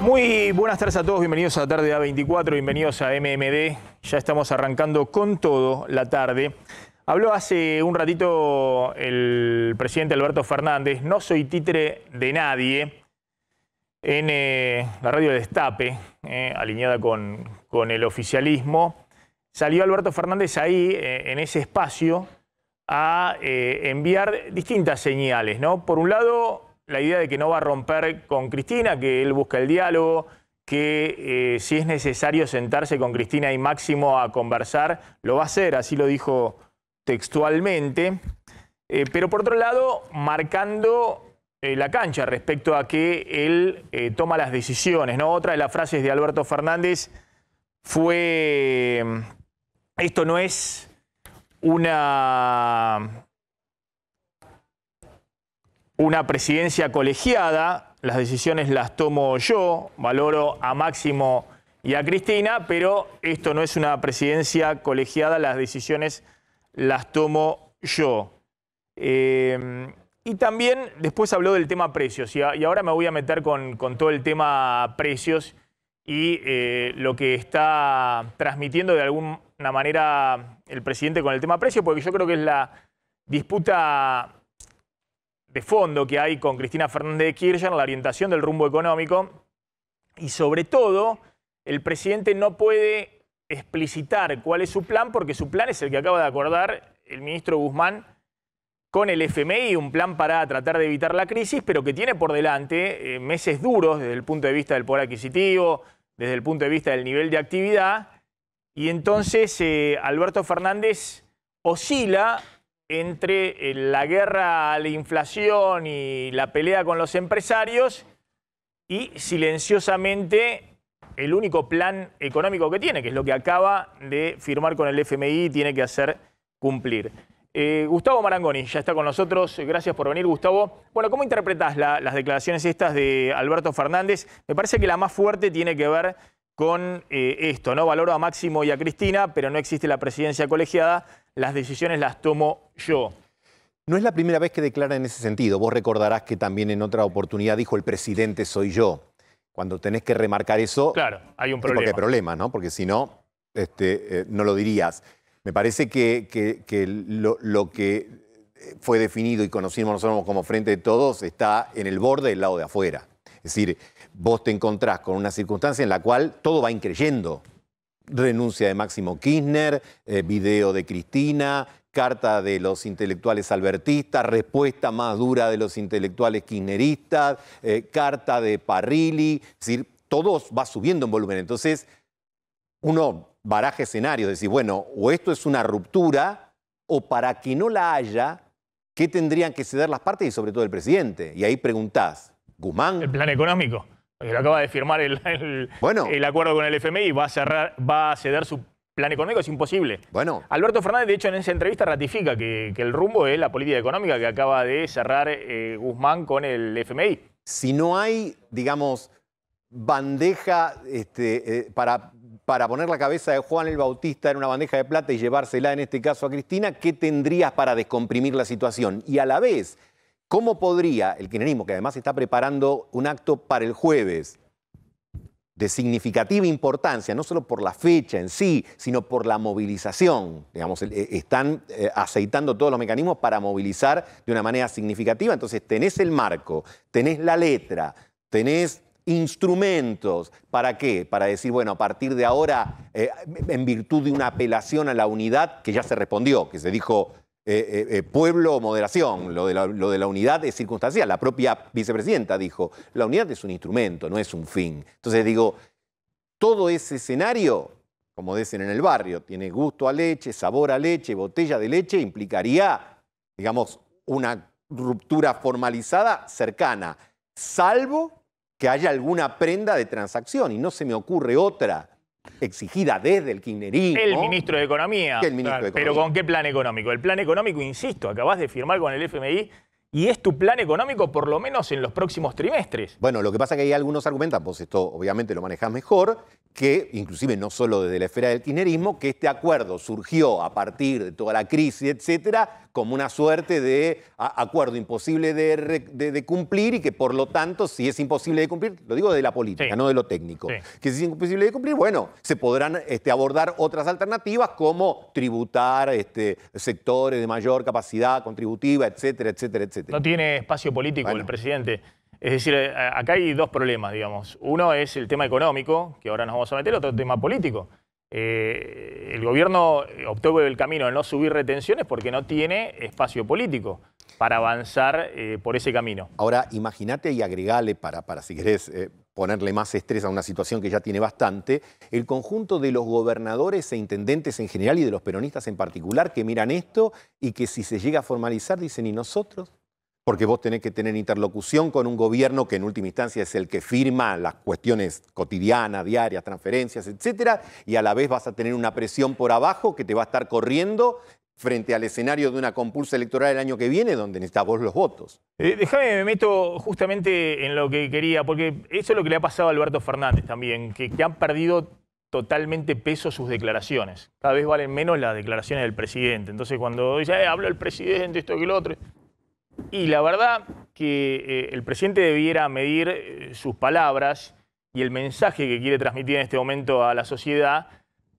Muy buenas tardes a todos, bienvenidos a la tarde A24, bienvenidos a MMD. Ya estamos arrancando con todo la tarde. Habló hace un ratito el presidente Alberto Fernández, no soy títere de nadie, en la radio Destape, alineada con el oficialismo. Salió Alberto Fernández ahí, en ese espacio, a enviar distintas señales, ¿no? Por un lado, la idea de que no va a romper con Cristina, que él busca el diálogo, que si es necesario sentarse con Cristina y Máximo a conversar, lo va a hacer, así lo dijo textualmente. Pero por otro lado, marcando la cancha respecto a que él toma las decisiones, ¿no? Otra de las frases de Alberto Fernández fue: esto no es una presidencia colegiada, las decisiones las tomo yo, valoro a Máximo y a Cristina, pero esto no es una presidencia colegiada, las decisiones las tomo yo. Y también después habló del tema precios, y ahora me voy a meter con todo el tema precios y lo que está transmitiendo de alguna manera el presidente con el tema precios, porque yo creo que es la disputa de fondo que hay con Cristina Fernández de Kirchner, la orientación del rumbo económico, y sobre todo el presidente no puede explicitar cuál es su plan, porque su plan es el que acaba de acordar el ministro Guzmán con el FMI, un plan para tratar de evitar la crisis, pero que tiene por delante meses duros desde el punto de vista del poder adquisitivo, desde el punto de vista del nivel de actividad, y entonces Alberto Fernández oscila entre la guerra a la inflación y la pelea con los empresarios y silenciosamente el único plan económico que tiene, que es lo que acaba de firmar con el FMI y tiene que hacer cumplir. Gustavo Marangoni ya está con nosotros. Gracias por venir, Gustavo. Bueno, ¿cómo interpretás las declaraciones estas de Alberto Fernández? Me parece que la más fuerte tiene que ver con esto, ¿no? Valoro a Máximo y a Cristina, pero no existe la presidencia colegiada, las decisiones las tomo yo. No es la primera vez que declara en ese sentido. Vos recordarás que también en otra oportunidad dijo: el presidente soy yo. Cuando tenés que remarcar eso, claro, hay un problema. Porque hay problema, ¿no? Porque si no, no lo dirías. Me parece que lo que fue definido y conocimos nosotros como Frente de Todos está en el borde del lado de afuera. Es decir, vos te encontrás con una circunstancia en la cual todo va increyendo. Renuncia de Máximo Kirchner, video de Cristina, carta de los intelectuales albertistas, respuesta más dura de los intelectuales kirchneristas, carta de Parrilli. Es decir, todo va subiendo en volumen. Entonces, uno baraja escenarios, decir, bueno, o esto es una ruptura, o para que no la haya, ¿qué tendrían que ceder las partes y sobre todo el presidente? Y ahí preguntás, ¿Guzmán? El plan económico. Porque lo acaba de firmar el acuerdo con el FMI, va a ceder su plan económico, es imposible. Bueno. Alberto Fernández, de hecho, en esa entrevista ratifica que el rumbo es la política económica que acaba de cerrar Guzmán con el FMI. Si no hay, digamos, bandeja para poner la cabeza de Juan el Bautista en una bandeja de plata y llevársela, en este caso, a Cristina, ¿qué tendrías para descomprimir la situación? Y a la vez, ¿cómo podría el kirchnerismo, que además está preparando un acto para el jueves de significativa importancia, no solo por la fecha en sí, sino por la movilización? Digamos, están aceitando todos los mecanismos para movilizar de una manera significativa. Entonces tenés el marco, tenés la letra, tenés instrumentos. ¿Para qué? Para decir, bueno, a partir de ahora, en virtud de una apelación a la unidad, que ya se respondió, que se dijo pueblo o moderación, lo de la unidad es circunstancial. La propia vicepresidenta dijo, la unidad es un instrumento, no es un fin. Entonces digo, todo ese escenario, como dicen en el barrio, tiene gusto a leche, sabor a leche, botella de leche, implicaría, digamos, una ruptura formalizada cercana, salvo que haya alguna prenda de transacción, y no se me ocurre otra exigida desde el kirchnerismo. El ministro de Economía. Pero ¿con qué plan económico? El plan económico, insisto, acabás de firmar con el FMI y es tu plan económico por lo menos en los próximos trimestres. Bueno, lo que pasa es que hay algunos argumentan, vos esto obviamente lo manejás mejor, que inclusive no solo desde la esfera del kirchnerismo, que este acuerdo surgió a partir de toda la crisis, etcétera, como una suerte de acuerdo imposible de cumplir y que por lo tanto, si es imposible de cumplir, lo digo de la política, Sí. no de lo técnico, Sí. que si es imposible de cumplir, bueno, se podrán abordar otras alternativas como tributar sectores de mayor capacidad contributiva, etcétera, etcétera, etcétera. No tiene espacio político el presidente. Es decir, acá hay dos problemas, digamos. Uno es el tema económico, que ahora nos vamos a meter, otro tema político. El gobierno optó por el camino de no subir retenciones porque no tiene espacio político para avanzar por ese camino. Ahora, imagínate y agregale, para si querés ponerle más estrés a una situación que ya tiene bastante, el conjunto de los gobernadores e intendentes en general y de los peronistas en particular que miran esto y que si se llega a formalizar dicen, ¿y nosotros? Porque vos tenés que tener interlocución con un gobierno que en última instancia es el que firma las cuestiones cotidianas, diarias, transferencias, etcétera, y a la vez vas a tener una presión por abajo que te va a estar corriendo frente al escenario de una compulsa electoral el año que viene, donde necesitas vos los votos. Déjame, me meto justamente en lo que quería, porque eso es lo que le ha pasado a Alberto Fernández también, que han perdido totalmente peso sus declaraciones. Cada vez valen menos las declaraciones del presidente. Entonces cuando dice, habla el presidente, esto que lo otro... Y la verdad que el presidente debiera medir sus palabras y el mensaje que quiere transmitir en este momento a la sociedad,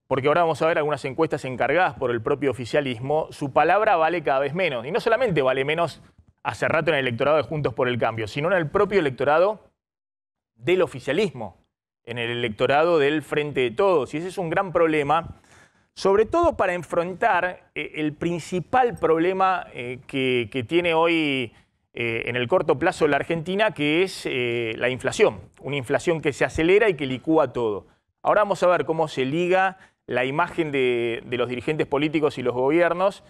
porque ahora vamos a ver algunas encuestas encargadas por el propio oficialismo, su palabra vale cada vez menos. Y no solamente vale menos hace rato en el electorado de Juntos por el Cambio, sino en el propio electorado del oficialismo, en el electorado del Frente de Todos. Y ese es un gran problema, sobre todo para enfrentar el principal problema que tiene hoy en el corto plazo la Argentina, que es la inflación. Una inflación que se acelera y que licúa todo. Ahora vamos a ver cómo se liga la imagen de los dirigentes políticos y los gobiernos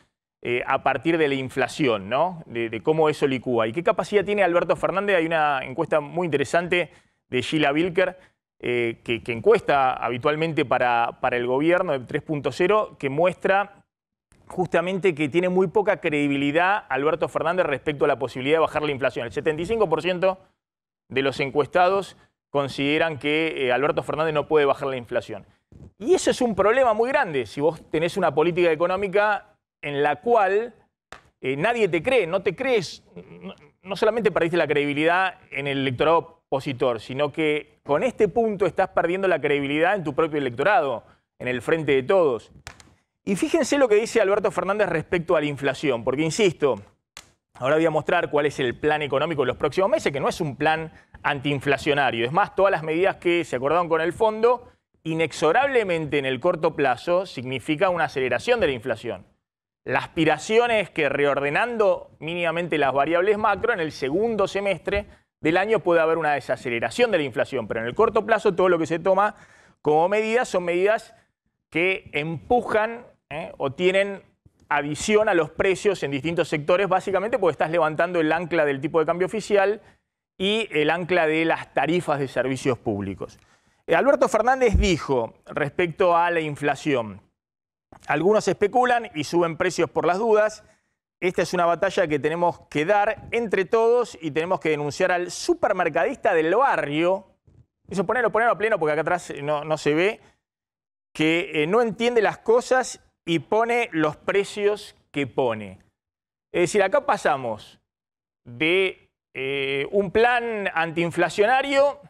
a partir de la inflación, ¿no? De cómo eso licúa. ¿Y qué capacidad tiene Alberto Fernández? Hay una encuesta muy interesante de Sheila Bilker, que encuesta habitualmente para el gobierno de 3.0, que muestra justamente que tiene muy poca credibilidad Alberto Fernández respecto a la posibilidad de bajar la inflación. El 75% de los encuestados consideran que Alberto Fernández no puede bajar la inflación. Y eso es un problema muy grande si vos tenés una política económica en la cual nadie te cree, no te crees, no solamente perdiste la credibilidad en el electorado opositor, sino que con este punto estás perdiendo la credibilidad en tu propio electorado, en el Frente de Todos. Y fíjense lo que dice Alberto Fernández respecto a la inflación, porque insisto, ahora voy a mostrar cuál es el plan económico de los próximos meses, que no es un plan antiinflacionario. Es más, todas las medidas que se acordaron con el fondo, inexorablemente en el corto plazo, significa una aceleración de la inflación. La aspiración es que reordenando mínimamente las variables macro, en el segundo semestre del año puede haber una desaceleración de la inflación, pero en el corto plazo todo lo que se toma como medidas son medidas que empujan o tienen adición a los precios en distintos sectores, básicamente porque estás levantando el ancla del tipo de cambio oficial y el ancla de las tarifas de servicios públicos. Alberto Fernández dijo respecto a la inflación, algunos especulan y suben precios por las dudas. Esta es una batalla que tenemos que dar entre todos y tenemos que denunciar al supermercadista del barrio. Eso ponerlo a pleno porque acá atrás no se ve, que no entiende las cosas y pone los precios que pone. Es decir, acá pasamos de un plan antiinflacionario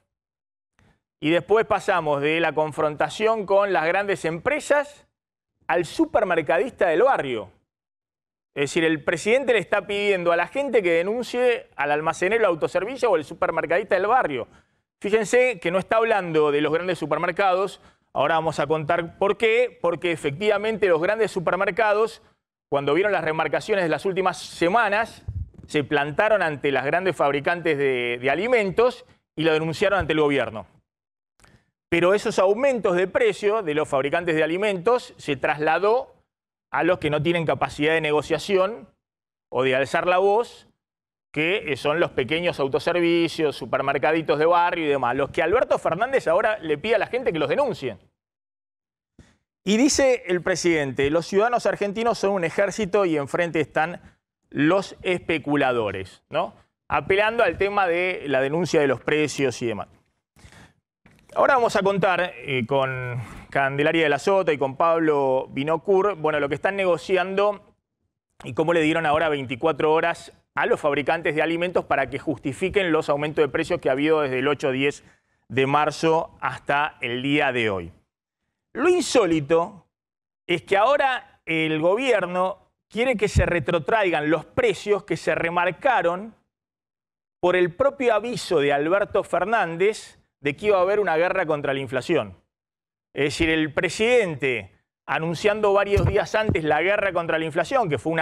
y después pasamos de la confrontación con las grandes empresas al supermercadista del barrio. Es decir, el presidente le está pidiendo a la gente que denuncie al almacenero, autoservicio o el supermercadista del barrio. Fíjense que no está hablando de los grandes supermercados. Ahora vamos a contar por qué. Porque efectivamente los grandes supermercados, cuando vieron las remarcaciones de las últimas semanas, se plantaron ante las grandes fabricantes de alimentos y lo denunciaron ante el gobierno. Pero esos aumentos de precio de los fabricantes de alimentos se trasladó a los que no tienen capacidad de negociación o de alzar la voz, que son los pequeños autoservicios, supermercaditos de barrio y demás, los que Alberto Fernández ahora le pide a la gente que los denuncien. Y dice el presidente, los ciudadanos argentinos son un ejército y enfrente están los especuladores, ¿no? Apelando al tema de la denuncia de los precios y demás. Ahora vamos a contar con Candelaria de la Sota y con Pablo Binocur, bueno, lo que están negociando y cómo le dieron ahora 24 horas a los fabricantes de alimentos para que justifiquen los aumentos de precios que ha habido desde el 8-10 de marzo hasta el día de hoy. Lo insólito es que ahora el gobierno quiere que se retrotraigan los precios que se remarcaron por el propio aviso de Alberto Fernández de que iba a haber una guerra contra la inflación. Es decir, el presidente anunciando varios días antes la guerra contra la inflación, que fue un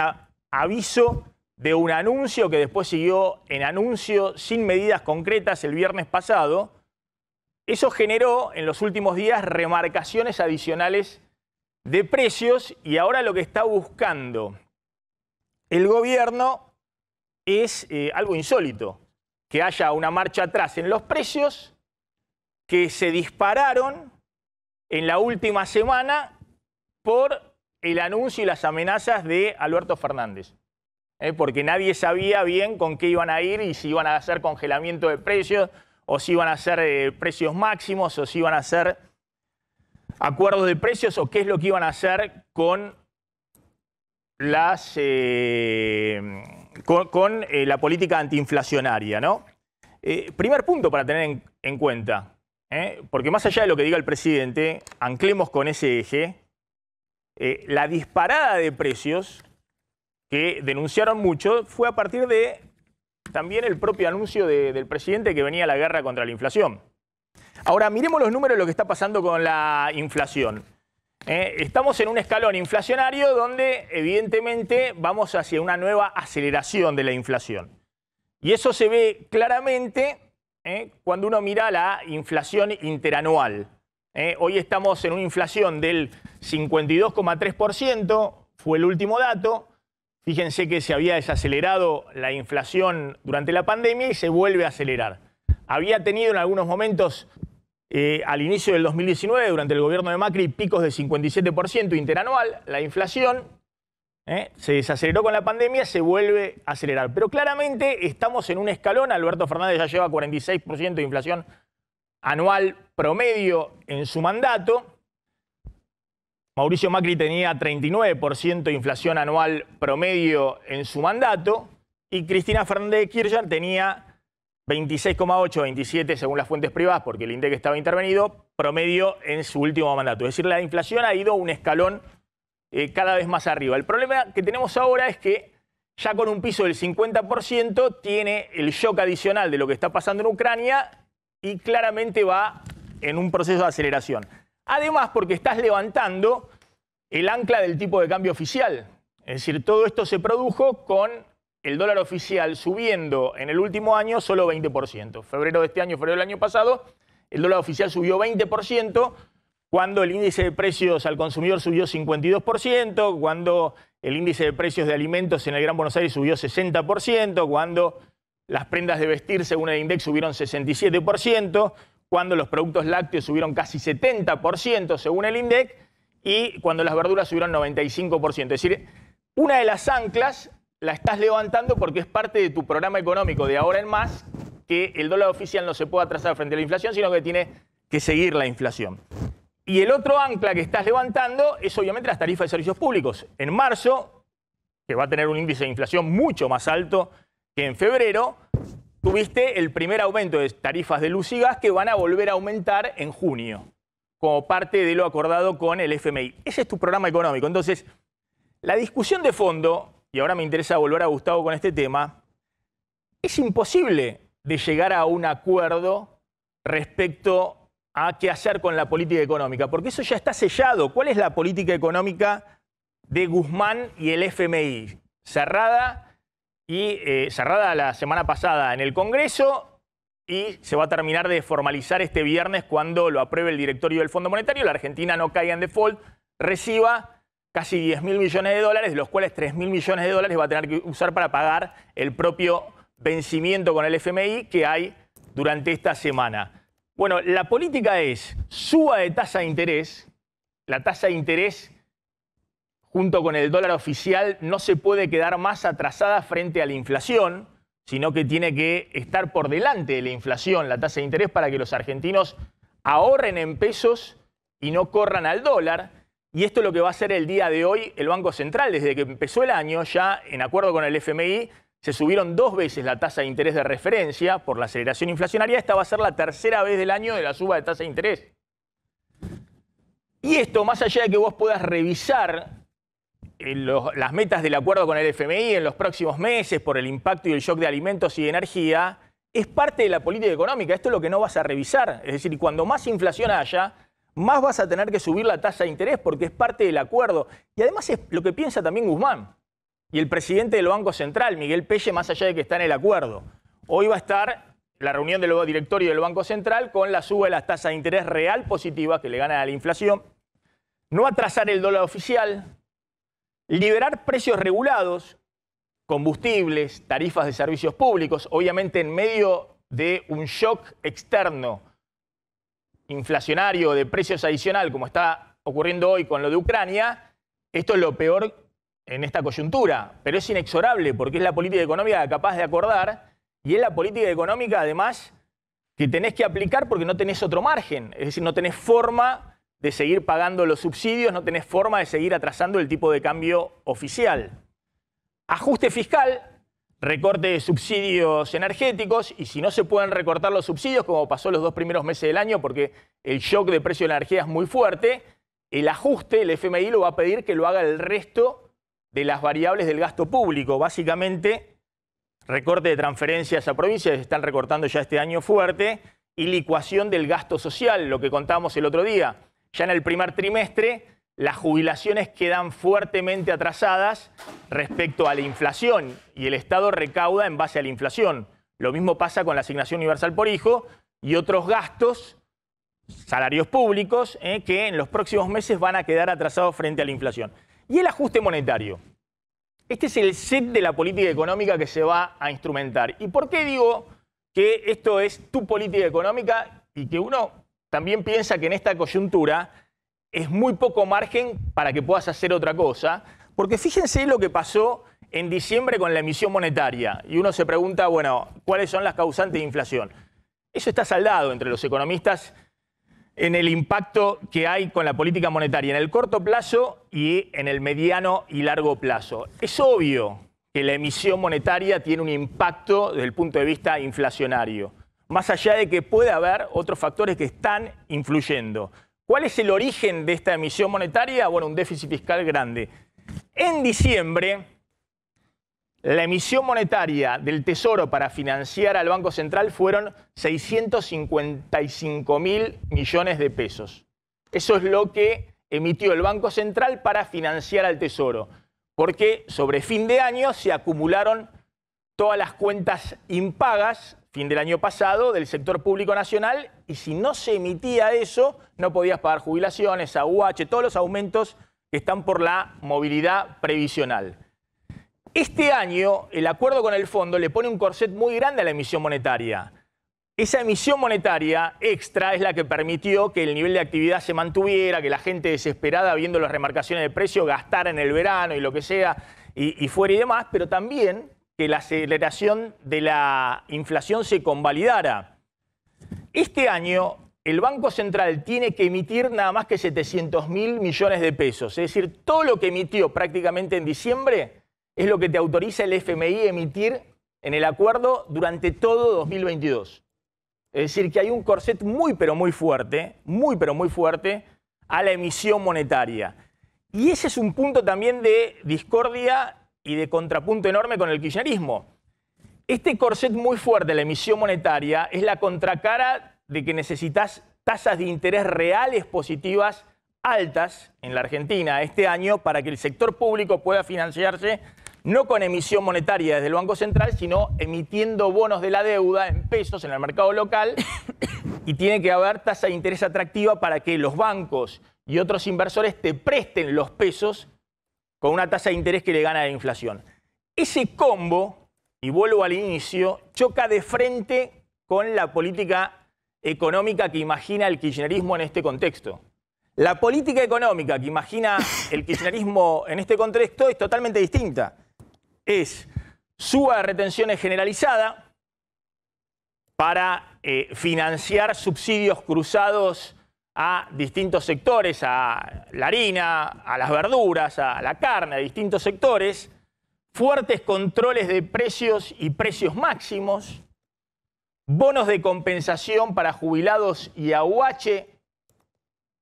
aviso de un anuncio que después siguió en anuncio sin medidas concretas el viernes pasado. Eso generó en los últimos días remarcaciones adicionales de precios y ahora lo que está buscando el gobierno es algo insólito, que haya una marcha atrás en los precios que se dispararon en la última semana por el anuncio y las amenazas de Alberto Fernández. Porque nadie sabía bien con qué iban a ir y si iban a hacer congelamiento de precios o si iban a hacer precios máximos o si iban a hacer acuerdos de precios o qué es lo que iban a hacer con las la política antiinflacionaria, ¿no? Primer punto para tener en cuenta, porque más allá de lo que diga el presidente, anclemos con ese eje, la disparada de precios que denunciaron mucho fue a partir de también el propio anuncio del presidente que venía la guerra contra la inflación. Ahora, miremos los números de lo que está pasando con la inflación. Estamos en un escalón inflacionario donde evidentemente vamos hacia una nueva aceleración de la inflación. Y eso se ve claramente cuando uno mira la inflación interanual. Hoy estamos en una inflación del 52,3%, fue el último dato. Fíjense que se había desacelerado la inflación durante la pandemia y se vuelve a acelerar. Había tenido en algunos momentos, al inicio del 2019, durante el gobierno de Macri, picos de 57% interanual. La inflación se desaceleró con la pandemia, se vuelve a acelerar. Pero claramente estamos en un escalón. Alberto Fernández ya lleva 46% de inflación anual promedio en su mandato. Mauricio Macri tenía 39% de inflación anual promedio en su mandato. Y Cristina Fernández de Kirchner tenía 26,8, 27 según las fuentes privadas, porque el INDEC estaba intervenido, promedio en su último mandato. Es decir, la inflación ha ido un escalón cada vez más arriba. El problema que tenemos ahora es que ya con un piso del 50% tiene el shock adicional de lo que está pasando en Ucrania y claramente va en un proceso de aceleración. Además, porque estás levantando el ancla del tipo de cambio oficial. Es decir, todo esto se produjo con el dólar oficial subiendo en el último año solo 20%. Febrero de este año, febrero del año pasado, el dólar oficial subió 20%, cuando el índice de precios al consumidor subió 52%, cuando el índice de precios de alimentos en el Gran Buenos Aires subió 60%, cuando las prendas de vestir, según el INDEC, subieron 67%, cuando los productos lácteos subieron casi 70%, según el INDEC, y cuando las verduras subieron 95%. Es decir, una de las anclas la estás levantando porque es parte de tu programa económico de ahora en más, que el dólar oficial no se pueda atrasar frente a la inflación, sino que tiene que seguir la inflación. Y el otro ancla que estás levantando es obviamente las tarifas de servicios públicos. En marzo, que va a tener un índice de inflación mucho más alto que en febrero, tuviste el primer aumento de tarifas de luz y gas que van a volver a aumentar en junio, como parte de lo acordado con el FMI. Ese es tu programa económico. Entonces, la discusión de fondo, y ahora me interesa volver a Gustavo con este tema, es imposible de llegar a un acuerdo respecto a qué hacer con la política económica, porque eso ya está sellado. ¿Cuál es la política económica de Guzmán y el FMI? Cerrada la semana pasada en el Congreso y se va a terminar de formalizar este viernes cuando lo apruebe el directorio del Fondo Monetario. La Argentina no caiga en default, reciba casi 10.000 millones de dólares, de los cuales 3.000 millones de dólares va a tener que usar para pagar el propio vencimiento con el FMI que hay durante esta semana. Bueno, la política es suba de tasa de interés. La tasa de interés junto con el dólar oficial no se puede quedar más atrasada frente a la inflación, sino que tiene que estar por delante de la inflación, la tasa de interés, para que los argentinos ahorren en pesos y no corran al dólar. Y esto es lo que va a hacer el día de hoy el Banco Central. Desde que empezó el año, ya en acuerdo con el FMI, se subieron 2 veces la tasa de interés de referencia por la aceleración inflacionaria. Esta va a ser la tercera vez del año de la suba de tasa de interés. Y esto, más allá de que vos puedas revisar las metas del acuerdo con el FMI en los próximos meses por el impacto y el shock de alimentos y de energía, es parte de la política económica. Esto es lo que no vas a revisar. Es decir, cuando más inflación haya, más vas a tener que subir la tasa de interés porque es parte del acuerdo. Y además es lo que piensa también Guzmán y el presidente del Banco Central, Miguel Pelle, más allá de que está en el acuerdo. Hoy va a estar la reunión del directorio del Banco Central con la suba de las tasas de interés real positiva que le ganan a la inflación, no atrasar el dólar oficial, liberar precios regulados, combustibles, tarifas de servicios públicos, obviamente en medio de un shock externo inflacionario de precios adicional, como está ocurriendo hoy con lo de Ucrania. Esto es lo peor en esta coyuntura, pero es inexorable porque es la política económica capaz de acordar y es la política económica además que tenés que aplicar porque no tenés otro margen, es decir, no tenés forma de seguir pagando los subsidios, no tenés forma de seguir atrasando el tipo de cambio oficial. Ajuste fiscal, recorte de subsidios energéticos, y si no se pueden recortar los subsidios, como pasó los 2 primeros meses del año, porque el shock de precio de la energía es muy fuerte, el ajuste, el FMI lo va a pedir que lo haga el resto de las variables del gasto público. Básicamente, recorte de transferencias a provincias, se están recortando ya este año fuerte, y licuación del gasto social, lo que contábamos el otro día. Ya en el primer trimestre, las jubilaciones quedan fuertemente atrasadas respecto a la inflación y el Estado recauda en base a la inflación. Lo mismo pasa con la asignación universal por hijo y otros gastos, salarios públicos, que en los próximos meses van a quedar atrasados frente a la inflación. Y el ajuste monetario. Este es el set de la política económica que se va a instrumentar. ¿Y por qué digo que esto es tu política económica y que uno también piensa que en esta coyuntura es muy poco margen para que puedas hacer otra cosa? Porque fíjense lo que pasó en diciembre con la emisión monetaria. Y uno se pregunta, bueno, ¿cuáles son las causantes de inflación? Eso está saldado entre los economistas en el impacto que hay con la política monetaria en el corto plazo y en el mediano y largo plazo. Es obvio que la emisión monetaria tiene un impacto desde el punto de vista inflacionario, más allá de que puede haber otros factores que están influyendo. ¿Cuál es el origen de esta emisión monetaria? Bueno, un déficit fiscal grande. En diciembre, la emisión monetaria del Tesoro para financiar al Banco Central fueron 655.000 millones de pesos. Eso es lo que emitió el Banco Central para financiar al Tesoro, porque sobre fin de año se acumularon todas las cuentas impagas, fin del año pasado, del sector público nacional, y si no se emitía eso, no podías pagar jubilaciones, AUH, todos los aumentos que están por la movilidad previsional. Este año, el acuerdo con el fondo le pone un corset muy grande a la emisión monetaria. Esa emisión monetaria extra es la que permitió que el nivel de actividad se mantuviera, que la gente desesperada viendo las remarcaciones de precio gastara en el verano y lo que sea, y fuera y demás, pero también que la aceleración de la inflación se convalidara. Este año, el Banco Central tiene que emitir nada más que 700.000 millones de pesos. Es decir, todo lo que emitió prácticamente en diciembre es lo que te autoriza el FMI a emitir en el acuerdo durante todo 2022. Es decir, que hay un corset muy pero muy fuerte a la emisión monetaria. Y ese es un punto también de discordia y de contrapunto enorme con el kirchnerismo. Este corset muy fuerte, la emisión monetaria, es la contracara de que necesitas tasas de interés reales positivas altas en la Argentina este año para que el sector público pueda financiarse no con emisión monetaria desde el Banco Central, sino emitiendo bonos de la deuda en pesos en el mercado local, y tiene que haber tasa de interés atractiva para que los bancos y otros inversores te presten los pesos con una tasa de interés que le gana a la inflación. Ese combo, y vuelvo al inicio, choca de frente con la política económica que imagina el kirchnerismo en este contexto. La política económica que imagina el kirchnerismo en este contexto es totalmente distinta. Es suba de retenciones generalizada para financiar subsidios cruzados a distintos sectores, a la harina, a las verduras, a la carne, a distintos sectores, fuertes controles de precios y precios máximos, bonos de compensación para jubilados y AUH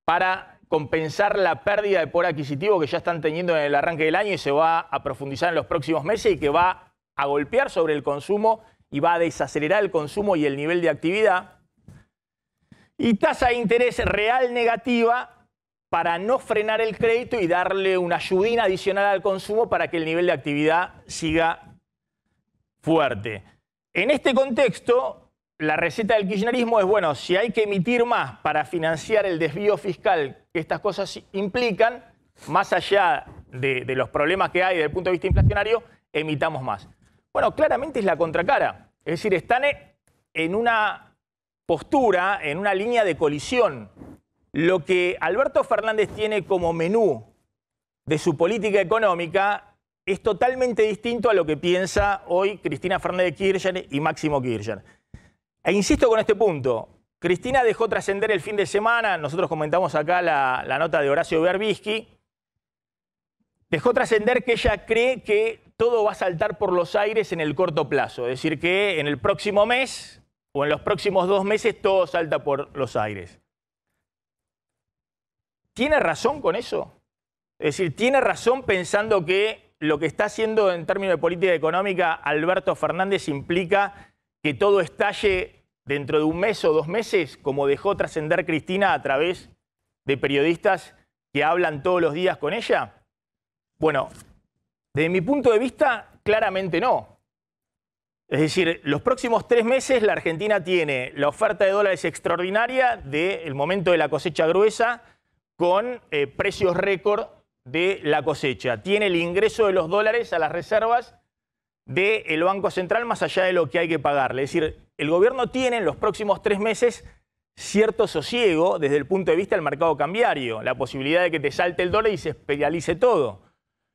para compensar la pérdida de poder adquisitivo que ya están teniendo en el arranque del año y se va a profundizar en los próximos meses y que va a golpear sobre el consumo y va a desacelerar el consumo y el nivel de actividad. Y tasa de interés real negativa para no frenar el crédito y darle una ayudín adicional al consumo para que el nivel de actividad siga fuerte. En este contexto, la receta del kirchnerismo es, bueno, si hay que emitir más para financiar el desvío fiscal que estas cosas implican, más allá de los problemas que hay desde el punto de vista inflacionario, emitamos más. Bueno, claramente es la contracara. Es decir, están en una postura, en una línea de colisión. Lo que Alberto Fernández tiene como menú de su política económica es totalmente distinto a lo que piensa hoy Cristina Fernández de Kirchner y Máximo Kirchner. E insisto con este punto, Cristina dejó trascender el fin de semana, nosotros comentamos acá la nota de Horacio Berbisky, dejó trascender que ella cree que todo va a saltar por los aires en el corto plazo, es decir, que en el próximo mes o en los próximos 2 meses todo salta por los aires. ¿Tiene razón con eso? Es decir, ¿tiene razón pensando que lo que está haciendo en términos de política económica Alberto Fernández implica que todo estalle dentro de 1 mes o 2 meses, como dejó trascender Cristina a través de periodistas que hablan todos los días con ella? Bueno, desde mi punto de vista, claramente no. Es decir, los próximos 3 meses la Argentina tiene la oferta de dólares extraordinaria del momento de la cosecha gruesa con precios récord de la cosecha. Tiene el ingreso de los dólares a las reservas del Banco Central más allá de lo que hay que pagarle. Es decir, el gobierno tiene en los próximos 3 meses cierto sosiego desde el punto de vista del mercado cambiario, la posibilidad de que te salte el dólar y se especialice todo.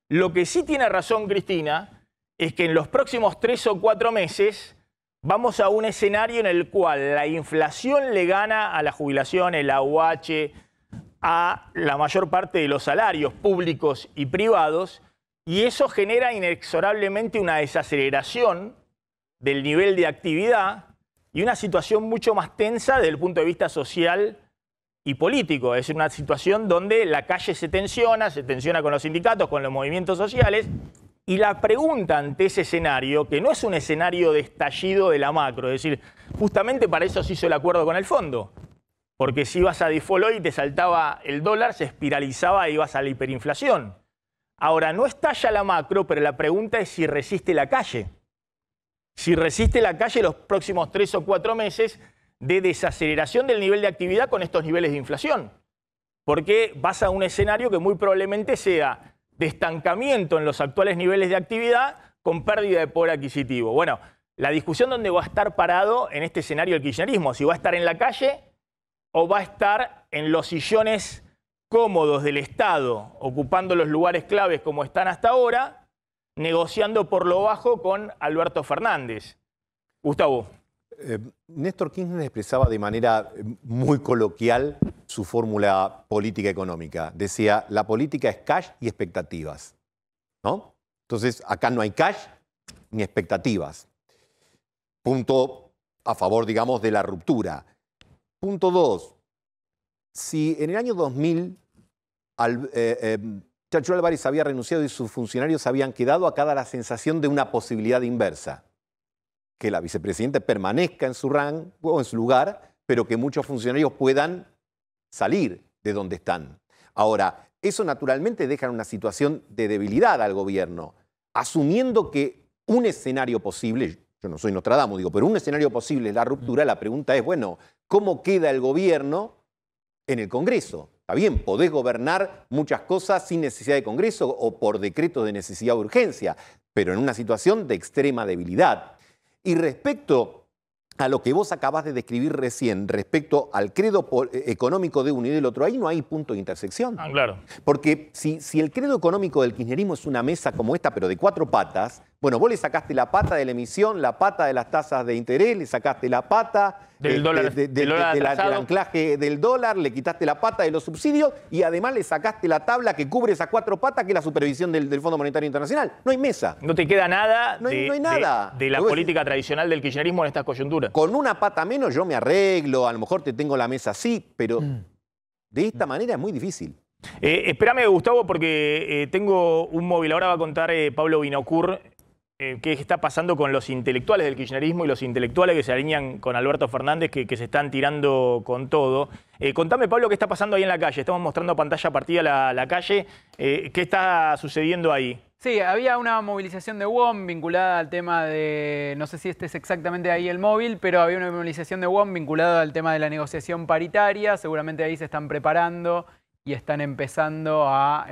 Lo que sí tiene razón Cristina es que en los próximos 3 o 4 meses vamos a un escenario en el cual la inflación le gana a la jubilación, el AUH, a la mayor parte de los salarios públicos y privados, y eso genera inexorablemente una desaceleración del nivel de actividad y una situación mucho más tensa desde el punto de vista social y político. Es una situación donde la calle se tensiona con los sindicatos, con los movimientos sociales. Y la pregunta ante ese escenario, que no es un escenario de estallido de la macro, es decir, justamente para eso se hizo el acuerdo con el fondo. Porque si ibas a default hoy y te saltaba el dólar, se espiralizaba e ibas a la hiperinflación. Ahora, no estalla la macro, pero la pregunta es si resiste la calle. Si resiste la calle los próximos 3 o 4 meses de desaceleración del nivel de actividad con estos niveles de inflación. Porque vas a un escenario que muy probablemente sea de estancamiento en los actuales niveles de actividad con pérdida de poder adquisitivo. Bueno, la discusión donde va a estar parado en este escenario el kirchnerismo, si va a estar en la calle o va a estar en los sillones cómodos del Estado, ocupando los lugares claves como están hasta ahora, negociando por lo bajo con Alberto Fernández. Gustavo. Néstor Kirchner expresaba de manera muy coloquial su fórmula política económica. Decía, la política es cash y expectativas, ¿no? Entonces, acá no hay cash ni expectativas. Punto a favor, digamos, de la ruptura. Punto 2. Si en el año 2000 Chacho Álvarez había renunciado y sus funcionarios habían quedado, acá da la sensación de una posibilidad inversa. Que la vicepresidenta permanezca en su rango o en su lugar, pero que muchos funcionarios puedan salir de donde están. Ahora, eso naturalmente deja en una situación de debilidad al gobierno, asumiendo que un escenario posible, yo no soy Nostradamus, digo, pero un escenario posible es la ruptura, la pregunta es, bueno, ¿cómo queda el gobierno en el Congreso? Está bien, podés gobernar muchas cosas sin necesidad de Congreso o por decreto de necesidad o urgencia, pero en una situación de extrema debilidad. Y respecto a lo que vos acabás de describir recién, respecto al credo económico de uno y del otro, ahí no hay punto de intersección. Claro. Porque si el credo económico del kirchnerismo es una mesa como esta, pero de 4 patas, Bueno, vos le sacaste la pata de la emisión, la pata de las tasas de interés, le sacaste la pata del dólar, del anclaje del dólar, le quitaste la pata de los subsidios y además le sacaste la tabla que cubre esas 4 patas, que es la supervisión del Fondo Monetario Internacional. No hay mesa. No te queda nada, no hay nada de la política tradicional del kirchnerismo en estas coyunturas. Con una pata menos yo me arreglo, a lo mejor te tengo la mesa así, pero de esta manera es muy difícil. Espérame, Gustavo, porque tengo un móvil. Ahora va a contar Pablo Vinocur qué está pasando con los intelectuales del kirchnerismo y los intelectuales que se alinean con Alberto Fernández, que se están tirando con todo. Contame, Pablo, qué está pasando ahí en la calle. Estamos mostrando a pantalla partida la calle. ¿Qué está sucediendo ahí? Sí, había una movilización de UOM vinculada al tema de, no sé si este es exactamente ahí el móvil, pero había una movilización de UOM vinculada al tema de la negociación paritaria. Seguramente ahí se están preparando y están empezando a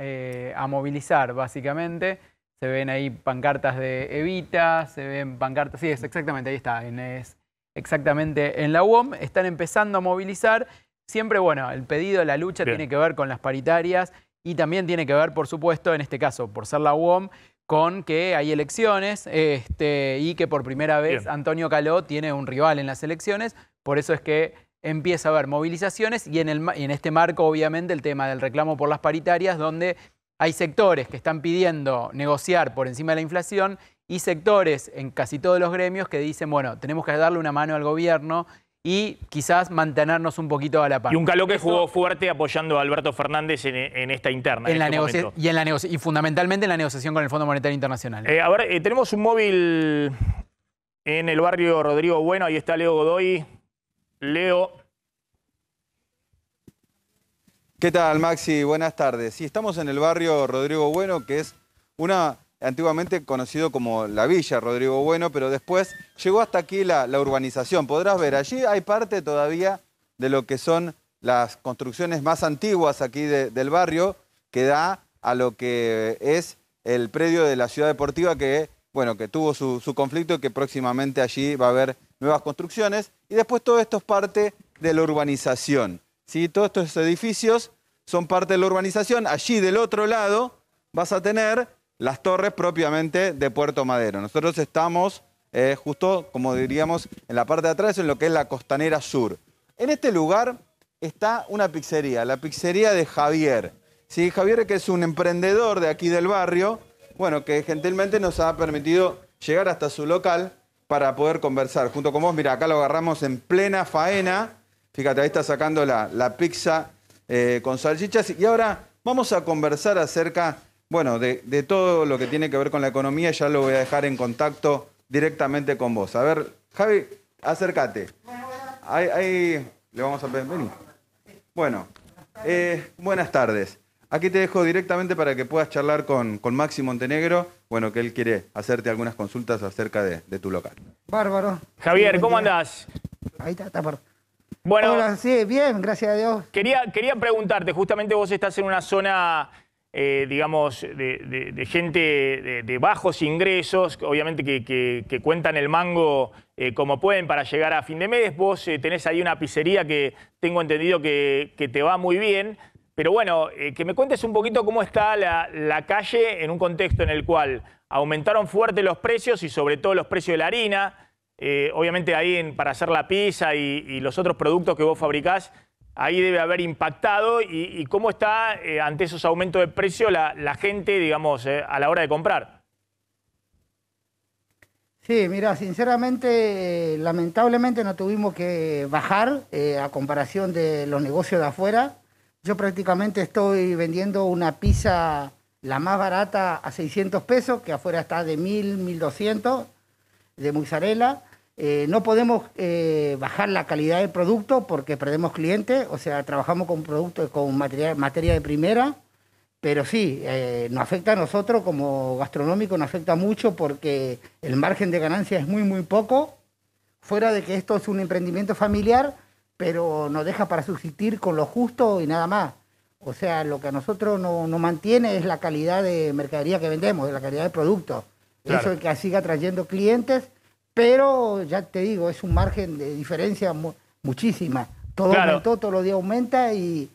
movilizar, básicamente. Se ven ahí pancartas de Evita, se ven pancartas, sí, es exactamente, ahí está, es exactamente en la UOM. Están empezando a movilizar. Siempre, bueno, el pedido, la lucha tiene que ver con las paritarias y también tiene que ver, por supuesto, en este caso, por ser la UOM, con que hay elecciones y que por primera vez Antonio Caló tiene un rival en las elecciones. Por eso es que empieza a haber movilizaciones y en este marco, obviamente, el tema del reclamo por las paritarias, donde hay sectores que están pidiendo negociar por encima de la inflación y sectores en casi todos los gremios que dicen, bueno, tenemos que darle una mano al gobierno y quizás mantenernos un poquito a la par. Y un Caló que jugó fuerte apoyando a Alberto Fernández en esta interna. Y fundamentalmente en la negociación con el Fondo Monetario Internacional. A ver, tenemos un móvil en el barrio Rodrigo Bueno. Ahí está Leo Godoy. Leo. ¿Qué tal, Maxi? Buenas tardes. Sí, estamos en el barrio Rodrigo Bueno, que es antiguamente conocido como la Villa Rodrigo Bueno, pero después llegó hasta aquí la urbanización. Podrás ver, allí hay parte todavía de lo que son las construcciones más antiguas aquí del barrio, que da a lo que es el predio de la Ciudad Deportiva, que tuvo su conflicto y que próximamente allí va a haber nuevas construcciones. Y después todo esto es parte de la urbanización. ¿Sí? Todos estos edificios son parte de la urbanización. Allí del otro lado vas a tener las torres propiamente de Puerto Madero. Nosotros estamos justo, como diríamos, en la parte de atrás, en lo que es la Costanera Sur. En este lugar está una pizzería, la pizzería de Javier. ¿Sí? Javier, que es un emprendedor de aquí del barrio, que gentilmente nos ha permitido llegar hasta su local para poder conversar junto con vos. Mira, acá lo agarramos en plena faena. Fíjate, ahí está sacando la pizza con salchichas. Y ahora vamos a conversar acerca, de todo lo que tiene que ver con la economía. Ya lo voy a dejar en contacto directamente con vos. A ver, Javi, acércate. Ahí le vamos a pedir. Vení. Bueno, buenas tardes. Aquí te dejo directamente para que puedas charlar con Maxi Montenegro, que él quiere hacerte algunas consultas acerca de tu local. Bárbaro. Javier, ¿cómo andás? Ahí está. Bueno, hola, sí, bien, gracias a Dios. Quería preguntarte, justamente vos estás en una zona, digamos, de gente de bajos ingresos, obviamente que cuentan el mango como pueden para llegar a fin de mes. Vos tenés ahí una pizzería que tengo entendido que te va muy bien. Pero que me cuentes un poquito cómo está la calle en un contexto en el cual aumentaron fuerte los precios y sobre todo los precios de la harina. Obviamente ahí para hacer la pizza y los otros productos que vos fabricás, ahí debe haber impactado. ¿Y cómo está ante esos aumentos de precio la gente, digamos, a la hora de comprar? Sí, mira, sinceramente, lamentablemente no tuvimos que bajar a comparación de los negocios de afuera. Yo prácticamente estoy vendiendo una pizza, la más barata, a 600 pesos, que afuera está de 1.000, 1.200, de mozzarella. No podemos bajar la calidad del producto porque perdemos clientes, o sea, trabajamos con productos con materia de primera, pero sí, nos afecta a nosotros como gastronómico, nos afecta mucho porque el margen de ganancia es muy, muy poco, fuera de que esto es un emprendimiento familiar, pero nos deja para subsistir con lo justo y nada más. O sea, lo que a nosotros nos mantiene es la calidad de mercadería que vendemos, la calidad de producto. Claro. Eso es que siga trayendo clientes, pero ya te digo, es un margen de diferencia muchísima. Todo aumentó, todos los días aumenta y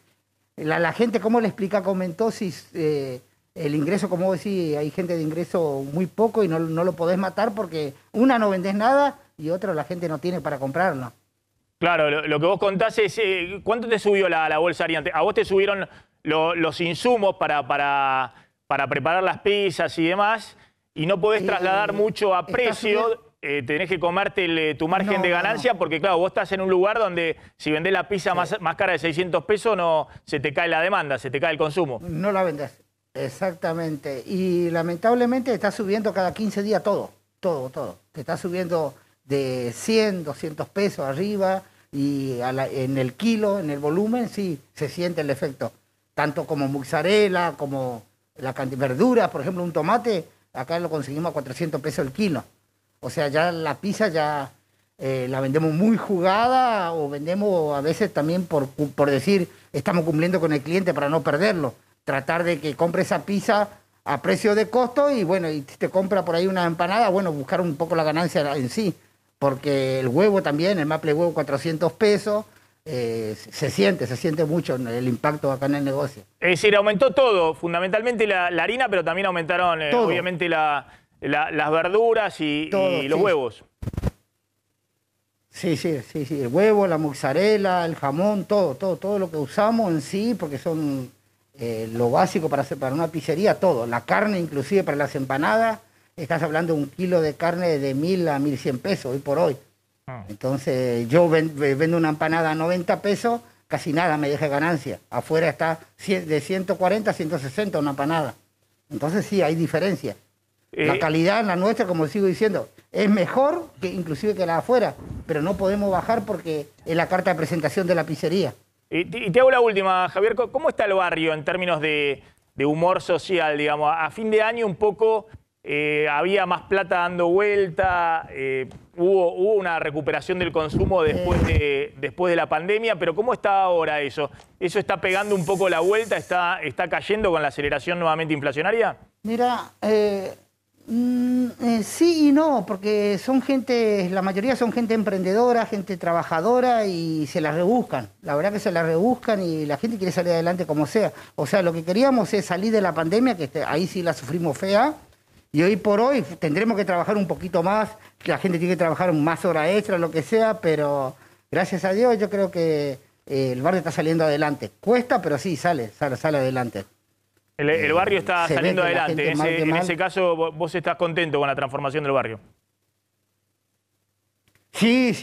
la gente, ¿cómo le explica que aumentó si el ingreso, como vos decís, hay gente de ingreso muy poco y no lo podés matar porque una no vendés nada y otra la gente no tiene para comprarlo. Claro, lo que vos contás es, ¿cuánto te subió la bolsa de harina? ¿A vos te subieron los insumos para preparar las pizzas y demás y no podés trasladar mucho a precio? Tenés que comerte tu margen de ganancia porque, claro, vos estás en un lugar donde si vendés la pizza más cara de 600 pesos, no, se te cae la demanda, se te cae el consumo. No la vendés, exactamente. Y lamentablemente está subiendo cada 15 días todo. Te está subiendo de 100, 200 pesos arriba y en el kilo, en el volumen, sí, se siente el efecto. Tanto como mozzarella, como la cantidad de verduras, por ejemplo, un tomate, acá lo conseguimos a 400 pesos el kilo. O sea, ya la pizza ya la vendemos muy jugada o vendemos a veces también por decir, estamos cumpliendo con el cliente para no perderlo. Tratar de que compre esa pizza a precio de costo y bueno, y si te compra por ahí una empanada, bueno, buscar un poco la ganancia en sí. Porque el huevo también, el maple huevo 400 pesos, se siente mucho el impacto acá en el negocio. Es decir, aumentó todo, fundamentalmente la harina, pero también aumentaron obviamente las verduras y los huevos. Sí, el huevo, la mozzarella, el jamón, todo lo que usamos en sí, porque son lo básico para una pizzería, todo. La carne inclusive para las empanadas. Estás hablando de un kilo de carne de 1.000 a 1.100 pesos hoy por hoy. Entonces yo vendo una empanada a 90 pesos, casi nada me deja ganancia. Afuera está de 140 a 160 una empanada. Entonces sí, hay diferencia. La calidad, la nuestra, como sigo diciendo, es mejor que inclusive que la de afuera, pero no podemos bajar porque es la carta de presentación de la pizzería. Y te hago la última, Javier. ¿Cómo está el barrio en términos de humor social, digamos? A fin de año un poco... había más plata dando vuelta, hubo una recuperación del consumo después de la pandemia, pero ¿cómo está ahora eso? ¿Eso está pegando un poco la vuelta? ¿Está cayendo con la aceleración nuevamente inflacionaria? Mira, sí y no, porque la mayoría son gente emprendedora, gente trabajadora y se la rebuscan. La verdad que se la rebuscan y la gente quiere salir adelante como sea. O sea, lo que queríamos es salir de la pandemia, que ahí sí la sufrimos fea. Y hoy por hoy tendremos que trabajar un poquito más, que la gente tiene que trabajar más horas extra, lo que sea, pero gracias a Dios yo creo que el barrio está saliendo adelante. Cuesta, pero sí, sale adelante. El barrio está saliendo adelante. En ese caso, vos estás contento con la transformación del barrio. Sí,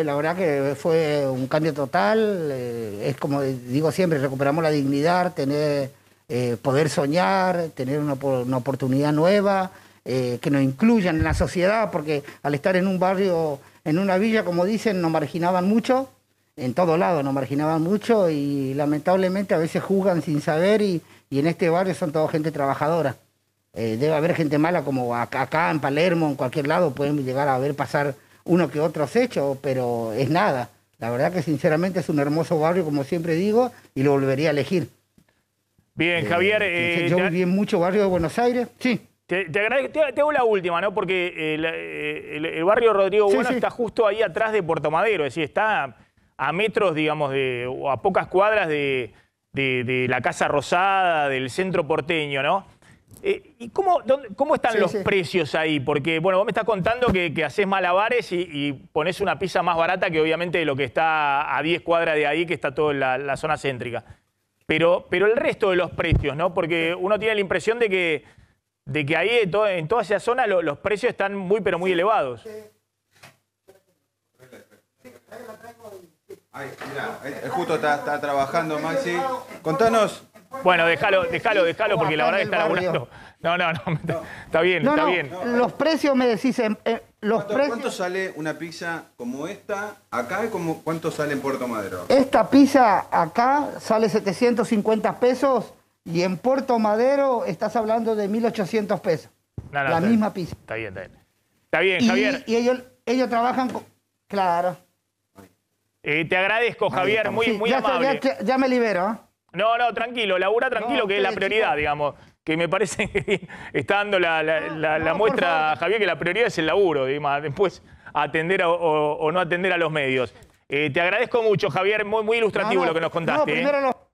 la verdad que fue un cambio total. Es como digo siempre, recuperamos la dignidad, poder soñar, tener una oportunidad nueva, que nos incluyan en la sociedad, porque al estar en un barrio, en una villa, como dicen, nos marginaban mucho, en todos lados nos marginaban mucho y lamentablemente a veces juzgan sin saber y en este barrio son toda gente trabajadora. Debe haber gente mala como acá en Palermo, en cualquier lado, pueden llegar a ver pasar uno que otros hechos, pero es nada. La verdad que sinceramente es un hermoso barrio, como siempre digo, y lo volvería a elegir. Bien, Javier. Yo viví en muchos barrios de Buenos Aires. Sí. Te hago la última, ¿no? Porque el barrio Rodrigo Bueno está justo ahí atrás de Puerto Madero, es decir, está a metros, digamos, o a pocas cuadras de la Casa Rosada, del centro porteño, ¿no? ¿Y cómo están los precios ahí? Porque, bueno, vos me estás contando que haces malabares y ponés una pizza más barata que obviamente lo que está a 10 cuadras de ahí, que está todo en la zona céntrica. Pero el resto de los precios, ¿no? Porque uno tiene la impresión de que ahí en toda esa zona los precios están muy, pero muy elevados. Ay, mirá, justo está trabajando Maxi. Contanos. Bueno, déjalo, porque la verdad que está laburando. No, está bien, está bien. Los precios me decís... ¿Cuánto sale una pizza como esta acá y cuánto sale en Puerto Madero? Esta pizza acá sale 750 pesos y en Puerto Madero estás hablando de 1.800 pesos. La misma pizza. Está bien. Está bien, Javier. Y ellos trabajan con... Claro. Te agradezco, Javier, muy amable. Ya me libero. No, tranquilo, labura tranquilo, que es la prioridad, digamos. Que me parece que está dando la muestra, Javier, que la prioridad es el laburo, digamos, después atender o no atender a los medios. Te agradezco mucho, Javier, muy ilustrativo lo que nos contaste. Primero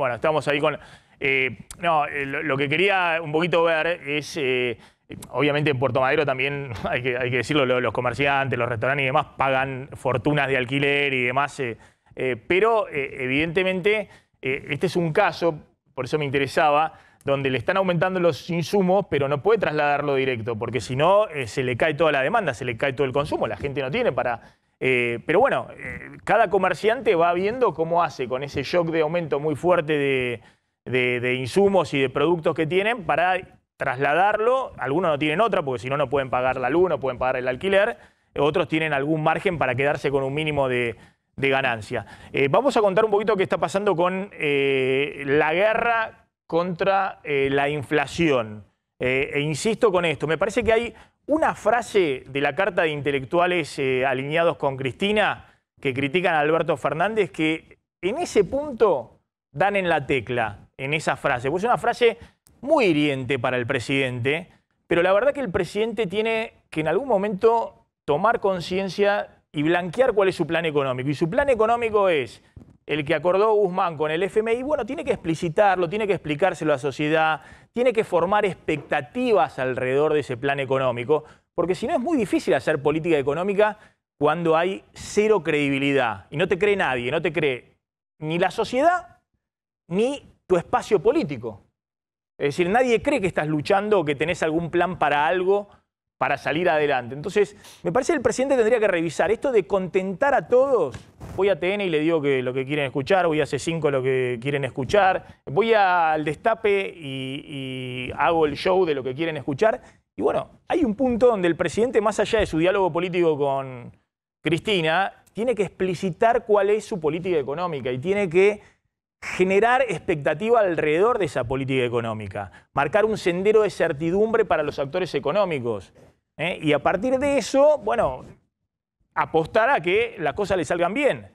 Bueno, estamos ahí con... lo que quería un poquito ver es... obviamente en Puerto Madero también, hay que decirlo, los comerciantes, los restaurantes y demás pagan fortunas de alquiler y demás, pero evidentemente este es un caso, por eso me interesaba, donde le están aumentando los insumos, pero no puede trasladarlo directo, porque si no se le cae toda la demanda, se le cae todo el consumo, la gente no tiene para... pero bueno, cada comerciante va viendo cómo hace con ese shock de aumento muy fuerte de insumos y de productos que tienen para trasladarlo. Algunos no tienen otra, porque si no, no pueden pagar la luz, no pueden pagar el alquiler. Otros tienen algún margen para quedarse con un mínimo de ganancia. Vamos a contar un poquito qué está pasando con la guerra contra la inflación. Insisto con esto, me parece que hay una frase de la carta de intelectuales alineados con Cristina que critican a Alberto Fernández que en ese punto dan en la tecla, en esa frase. Pues es una frase muy hiriente para el presidente, pero la verdad que el presidente tiene que en algún momento tomar conciencia y blanquear cuál es su plan económico. Y su plan económico es el que acordó Guzmán con el FMI. Bueno, tiene que explicitarlo, tiene que explicárselo a la sociedad, tiene que formar expectativas alrededor de ese plan económico, porque si no es muy difícil hacer política económica cuando hay cero credibilidad. Y no te cree nadie, no te cree ni la sociedad ni tu espacio político. Es decir, nadie cree que estás luchando o que tenés algún plan para algo para salir adelante. Entonces, me parece que el presidente tendría que revisar esto de contentar a todos. Voy a TN y le digo que lo que quieren escuchar, voy a C5 lo que quieren escuchar, voy al Destape y hago el show de lo que quieren escuchar. Y bueno, hay un punto donde el presidente, más allá de su diálogo político con Cristina, tiene que explicitar cuál es su política económica y tiene que generar expectativa alrededor de esa política económica, marcar un sendero de certidumbre para los actores económicos. Y a partir de eso, bueno, apostar a que las cosas le salgan bien.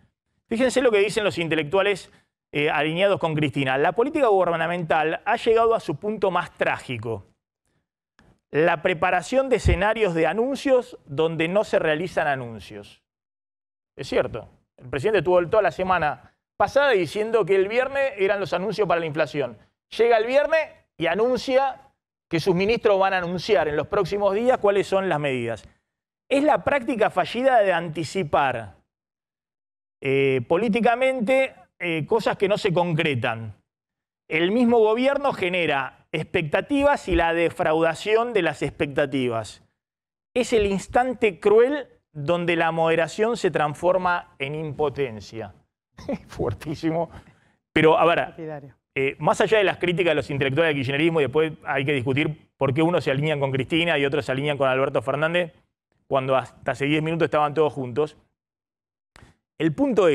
Fíjense lo que dicen los intelectuales alineados con Cristina. La política gubernamental ha llegado a su punto más trágico. La preparación de escenarios de anuncios donde no se realizan anuncios. Es cierto, el presidente estuvo toda la semana pasada diciendo que el viernes eran los anuncios para la inflación. Llega el viernes y anuncia que sus ministros van a anunciar en los próximos días cuáles son las medidas. Es la práctica fallida de anticipar políticamente cosas que no se concretan. El mismo gobierno genera expectativas y la defraudación de las expectativas. Es el instante cruel donde la moderación se transforma en impotencia. Fuertísimo. Pero, a ver, más allá de las críticas de los intelectuales del kirchnerismo, y después hay que discutir por qué unos se alinean con Cristina y otros se alinean con Alberto Fernández, cuando hasta hace 10 minutos estaban todos juntos. El punto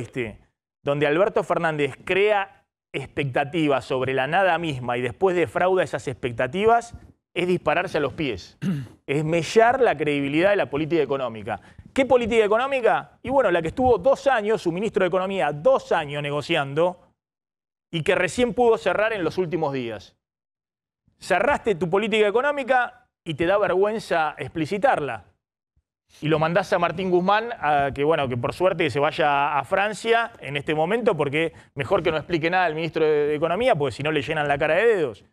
donde Alberto Fernández crea expectativas sobre la nada misma y después defrauda esas expectativas, es dispararse a los pies. Es mellar la credibilidad de la política económica. ¿Qué política económica? Y bueno, la que estuvo 2 años, su ministro de Economía, 2 años negociando y que recién pudo cerrar en los últimos días. Cerraste tu política económica y te da vergüenza explicitarla. Y lo mandás a Martín Guzmán, que por suerte se vaya a Francia en este momento, porque mejor que no explique nada el ministro de Economía, porque si no le llenan la cara de dedos.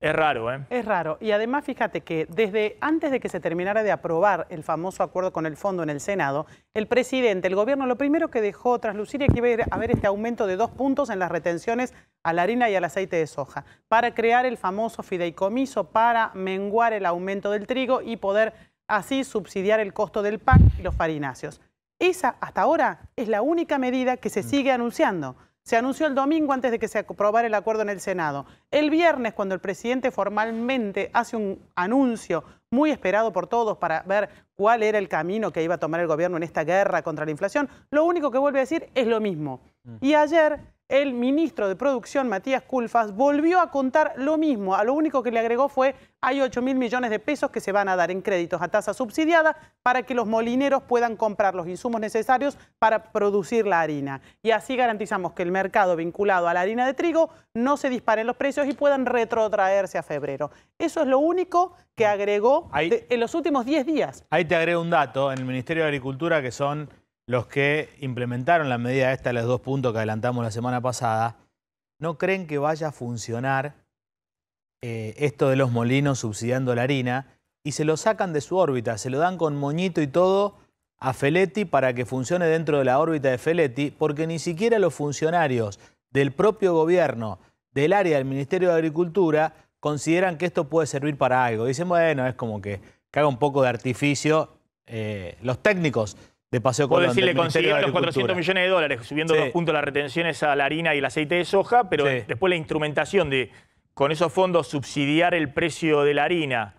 Es raro, ¿eh? Es raro. Y además, fíjate que desde antes de que se terminara de aprobar el famoso acuerdo con el fondo en el Senado, el presidente, el gobierno, lo primero que dejó traslucir es que iba a haber este aumento de 2 puntos en las retenciones a la harina y al aceite de soja, para crear el famoso fideicomiso para menguar el aumento del trigo y poder así subsidiar el costo del pan y los farináceos. Esa, hasta ahora, es la única medida que se sigue anunciando. Se anunció el domingo antes de que se aprobara el acuerdo en el Senado. El viernes, cuando el presidente formalmente hace un anuncio muy esperado por todos para ver cuál era el camino que iba a tomar el gobierno en esta guerra contra la inflación, lo único que vuelve a decir es lo mismo. Y ayer el ministro de Producción, Matías Culfas, volvió a contar lo mismo. A lo único que le agregó fue: hay 8.000 millones de pesos que se van a dar en créditos a tasa subsidiada para que los molineros puedan comprar los insumos necesarios para producir la harina. Y así garantizamos que el mercado vinculado a la harina de trigo no se disparen los precios y puedan retrotraerse a febrero. Eso es lo único que agregó en los últimos 10 días. Ahí te agrego un dato. En el Ministerio de Agricultura, que son los que implementaron la medida esta de los 2 puntos que adelantamos la semana pasada, ¿no creen que vaya a funcionar esto de los molinos subsidiando la harina? Y se lo sacan de su órbita, se lo dan con moñito y todo a Feletti para que funcione dentro de la órbita de Feletti, porque ni siquiera los funcionarios del propio gobierno, del área del Ministerio de Agricultura, consideran que esto puede servir para algo. Dicen, bueno, es como que haga un poco de artificio. Los técnicos de Paseo Colón. Puedo decirle, consiguieron los 400 millones de dólares, subiendo 2 puntos las retenciones a la harina y el aceite de soja, pero después la instrumentación de, con esos fondos, subsidiar el precio de la harina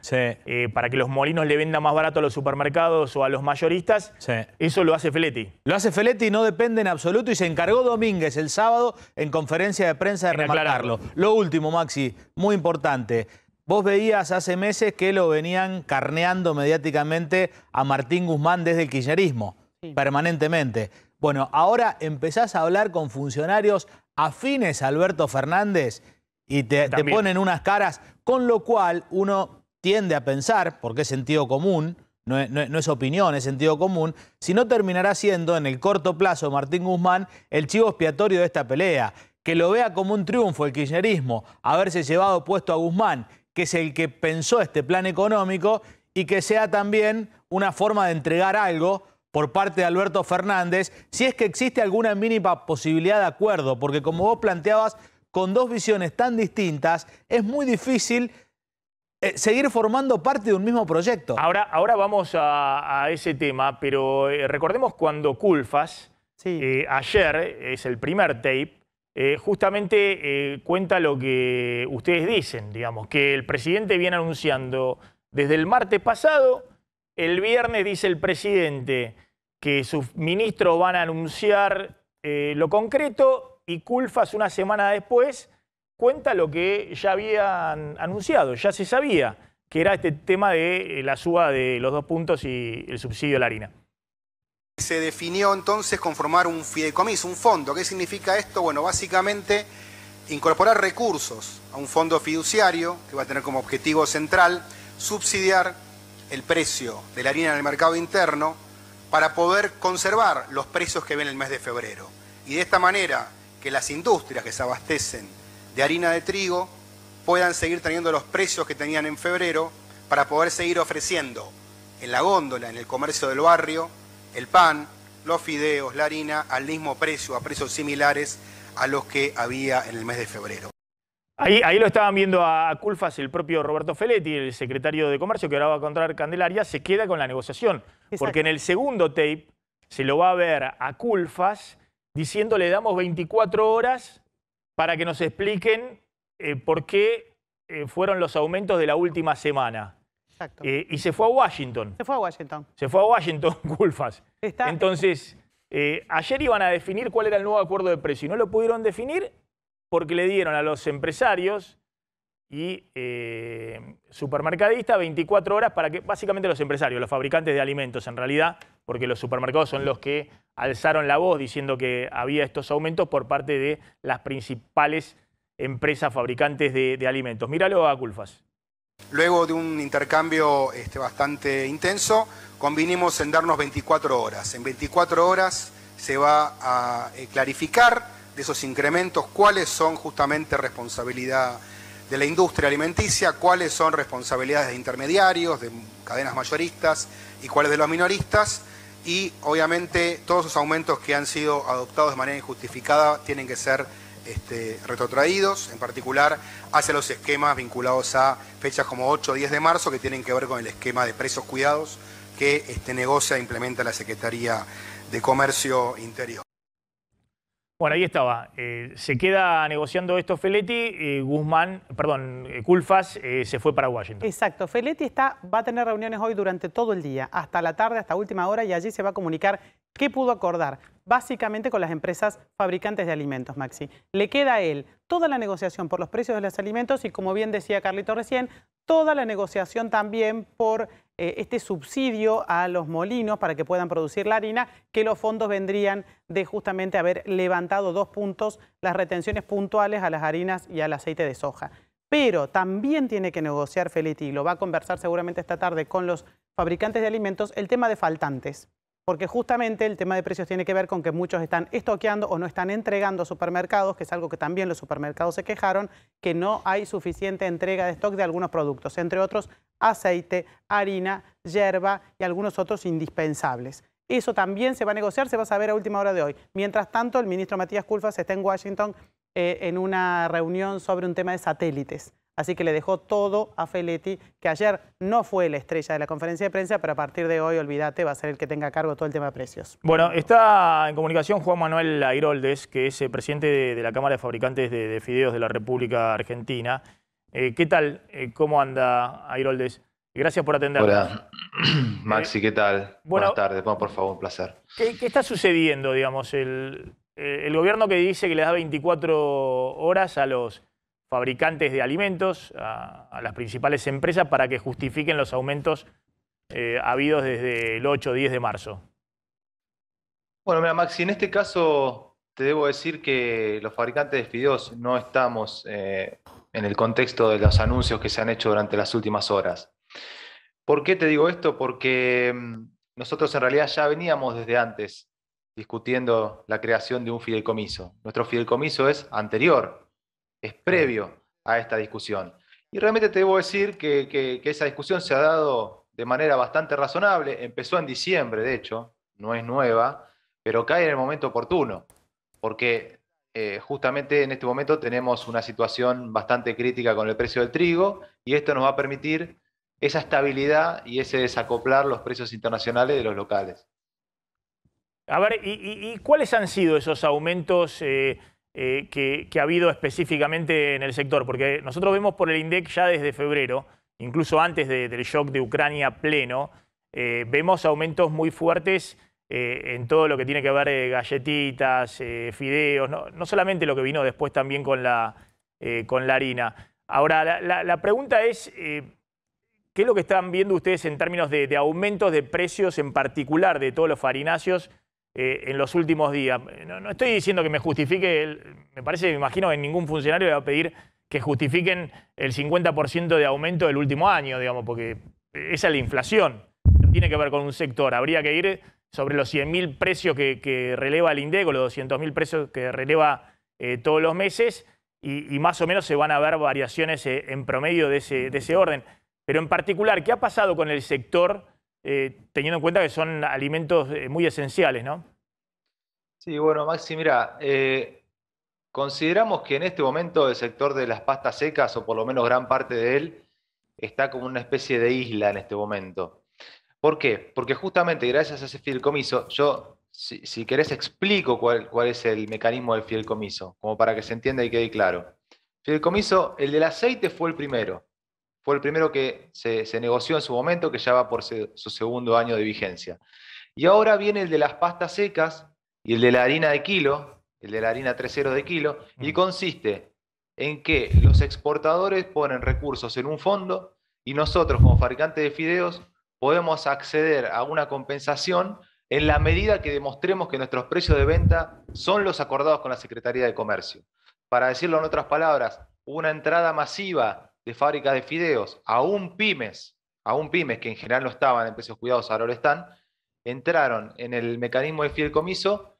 para que los molinos le vendan más barato a los supermercados o a los mayoristas, eso lo hace Feletti. Lo hace Feletti y no depende en absoluto, y se encargó Domínguez el sábado en conferencia de prensa de remarcarlo. Lo último, Maxi, muy importante. Vos veías hace meses que lo venían carneando mediáticamente a Martín Guzmán desde el kirchnerismo, permanentemente. Bueno, ahora empezás a hablar con funcionarios afines a Alberto Fernández y te ponen unas caras, con lo cual uno tiende a pensar, porque es sentido común, no es opinión, es sentido común, si no terminará siendo en el corto plazo Martín Guzmán el chivo expiatorio de esta pelea, que lo vea como un triunfo el kirchnerismo, haberse llevado puesto a Guzmán, que es el que pensó este plan económico, y que sea también una forma de entregar algo por parte de Alberto Fernández, si es que existe alguna mínima posibilidad de acuerdo, porque como vos planteabas, con dos visiones tan distintas, es muy difícil seguir formando parte de un mismo proyecto. Ahora vamos a ese tema, pero recordemos cuando Culfas, ayer, es el primer tape, justamente cuenta lo que ustedes dicen, digamos, que el presidente viene anunciando desde el martes pasado. El viernes dice el presidente que sus ministros van a anunciar lo concreto, y Culfas una semana después cuenta lo que ya habían anunciado, ya se sabía, que era este tema de la suba de los 2 puntos y el subsidio a la harina. Se definió entonces conformar un fideicomiso, un fondo. ¿Qué significa esto? Bueno, básicamente incorporar recursos a un fondo fiduciario que va a tener como objetivo central subsidiar el precio de la harina en el mercado interno para poder conservar los precios que ven el mes de febrero. Y de esta manera que las industrias que se abastecen de harina de trigo puedan seguir teniendo los precios que tenían en febrero para poder seguir ofreciendo en la góndola, en el comercio del barrio, el pan, los fideos, la harina, al mismo precio, a precios similares a los que había en el mes de febrero. Ahí lo estaban viendo a Culfas, el propio Roberto Feletti, el secretario de Comercio, que ahora va a encontrar Candelaria, se queda con la negociación. Porque en el segundo tape se lo va a ver a Culfas diciendo, le damos 24 horas para que nos expliquen por qué fueron los aumentos de la última semana. Exacto. Y se fue a Washington. Se fue a Washington. Se fue a Washington, Culfas. Entonces, ayer iban a definir cuál era el nuevo acuerdo de precio y no lo pudieron definir porque le dieron a los empresarios y supermercadistas 24 horas para que, básicamente los empresarios, los fabricantes de alimentos en realidad, porque los supermercados son los que alzaron la voz diciendo que había estos aumentos por parte de las principales empresas fabricantes de alimentos. Míralo a Culfas. Luego de un intercambio bastante intenso, convinimos en darnos 24 horas. En 24 horas se va a clarificar de esos incrementos cuáles son justamente responsabilidad de la industria alimenticia, cuáles son responsabilidades de intermediarios, de cadenas mayoristas y cuáles de los minoristas. Y obviamente todos esos aumentos que han sido adoptados de manera injustificada tienen que ser retrotraídos, en particular hacia los esquemas vinculados a fechas como 8 o 10 de marzo, que tienen que ver con el esquema de precios cuidados que negocia e implementa la Secretaría de Comercio Interior. Bueno, ahí estaba. Se queda negociando esto Feletti, Culfas se fue para Washington. Exacto. Feletti va a tener reuniones hoy durante todo el día, hasta la tarde, hasta última hora, y allí se va a comunicar qué pudo acordar, básicamente con las empresas fabricantes de alimentos, Maxi. Le queda a él toda la negociación por los precios de los alimentos y, como bien decía Carlito recién, toda la negociación también por este subsidio a los molinos para que puedan producir la harina, que los fondos vendrían de justamente haber levantado 2 puntos las retenciones puntuales a las harinas y al aceite de soja. Pero también tiene que negociar Feletti, y lo va a conversar seguramente esta tarde con los fabricantes de alimentos, el tema de faltantes. porque justamente el tema de precios tiene que ver con que muchos están estoqueando o no están entregando a supermercados, que es algo que también los supermercados se quejaron, que no hay suficiente entrega de stock de algunos productos, entre otros aceite, harina, yerba y algunos otros indispensables. Eso también se va a negociar, se va a saber a última hora de hoy. Mientras tanto, el ministro Matías Culfas está en Washington en una reunión sobre un tema de satélites. Así que le dejó todo a Feletti, que ayer no fue la estrella de la conferencia de prensa, pero a partir de hoy, olvídate, va a ser el que tenga a cargo todo el tema de precios. Bueno, está en comunicación Juan Manuel Airoldes, que es presidente de la Cámara de Fabricantes de Fideos de la República Argentina. ¿Qué tal? ¿Cómo anda Airoldes? Gracias por atendernos. Hola, Maxi, ¿qué tal? Bueno, Buenas tardes, bueno, por favor, un placer. ¿Qué está sucediendo, digamos? El gobierno que dice que le da 24 horas a los fabricantes de alimentos, a las principales empresas, para que justifiquen los aumentos habidos desde el 8 o 10 de marzo. Bueno, mira, Maxi, en este caso te debo decir que los fabricantes de fideos no estamos en el contexto de los anuncios que se han hecho durante las últimas horas. ¿Por qué te digo esto? Porque nosotros en realidad ya veníamos desde antes discutiendo la creación de un fideicomiso. Nuestro fideicomiso es anterior, es previo a esta discusión. Y realmente te debo decir que esa discusión se ha dado de manera bastante razonable. Empezó en diciembre, de hecho, no es nueva, pero cae en el momento oportuno, porque justamente en este momento tenemos una situación bastante crítica con el precio del trigo, y esto nos va a permitir esa estabilidad y ese desacoplar los precios internacionales de los locales. A ver, ¿y cuáles han sido esos aumentos que ha habido específicamente en el sector? Porque nosotros vemos por el INDEC ya desde febrero, incluso antes del shock de Ucrania pleno, vemos aumentos muy fuertes en todo lo que tiene que ver galletitas, fideos, no solamente lo que vino después también con la harina. Ahora, la pregunta es, ¿qué es lo que están viendo ustedes en términos de aumentos de precios en particular de todos los farináceos en los últimos días? No estoy diciendo que me justifique, me parece, me imagino que ningún funcionario le va a pedir que justifiquen el 50% de aumento del último año, digamos, porque esa es la inflación. No tiene que ver con un sector. Habría que ir sobre los 100.000 precios que releva el INDEC, o los 200.000 precios que releva todos los meses, y más o menos se van a ver variaciones en promedio de ese orden. Pero en particular, ¿qué ha pasado con el sector, teniendo en cuenta que son alimentos muy esenciales, ¿no? Sí, bueno, Maxi, mira, consideramos que en este momento el sector de las pastas secas, o por lo menos gran parte de él, está como una especie de isla en este momento. ¿Por qué? Porque justamente gracias a ese fideicomiso, yo, si querés, explico cuál es el mecanismo del fideicomiso, como para que se entienda y quede claro. Fideicomiso, el del aceite fue el primero. Fue el primero que se negoció en su momento, que ya va por su segundo año de vigencia. Y ahora viene el de las pastas secas y el de la harina de kilo, el de la harina 3.0 de kilo, y consiste en que los exportadores ponen recursos en un fondo y nosotros, como fabricantes de fideos, podemos acceder a una compensación en la medida que demostremos que nuestros precios de venta son los acordados con la Secretaría de Comercio. Para decirlo en otras palabras, una entrada masiva de fábricas de fideos, aún pymes que en general no estaban en precios cuidados, ahora lo están, entraron en el mecanismo de fideicomiso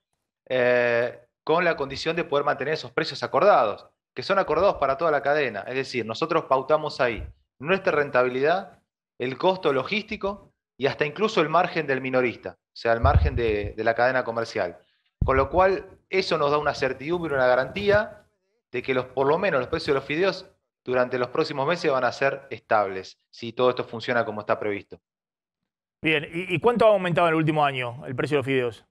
con la condición de poder mantener esos precios acordados, que son acordados para toda la cadena. Es decir, nosotros pautamos ahí nuestra rentabilidad, el costo logístico y hasta incluso el margen del minorista, o sea, el margen de la cadena comercial. Con lo cual, eso nos da una certidumbre, una garantía de que por lo menos los precios de los fideos durante los próximos meses van a ser estables, si todo esto funciona como está previsto. Bien, ¿y cuánto ha aumentado en el último año el precio de los fideos?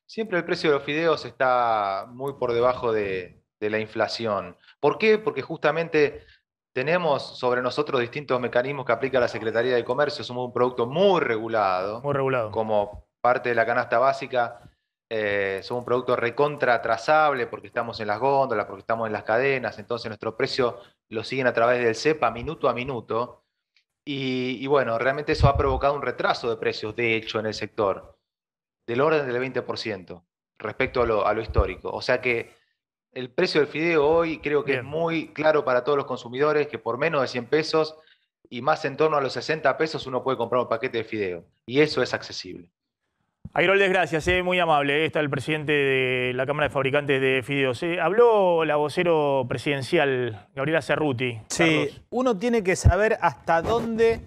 Siempre el precio de los fideos está muy por debajo de la inflación. ¿Por qué? Porque justamente tenemos sobre nosotros distintos mecanismos que aplica la Secretaría de Comercio. Somos un producto muy regulado. Muy regulado. Como parte de la canasta básica, somos un producto recontra trazable porque estamos en las góndolas, porque estamos en las cadenas. Entonces nuestro precio lo siguen a través del CEPA minuto a minuto. Y bueno, realmente eso ha provocado un retraso de precios, de hecho, en el sector, del orden del 20% respecto a lo histórico. O sea que el precio del fideo hoy creo que es muy claro para todos los consumidores, que por menos de 100 pesos y más en torno a los 60 pesos uno puede comprar un paquete de fideo. Y eso es accesible. Airoldes, gracias, muy amable. Ahí está el presidente de la Cámara de Fabricantes de Fideos. Habló la vocero presidencial, Gabriela Cerruti. Sí, Carlos. uno tiene que saber hasta dónde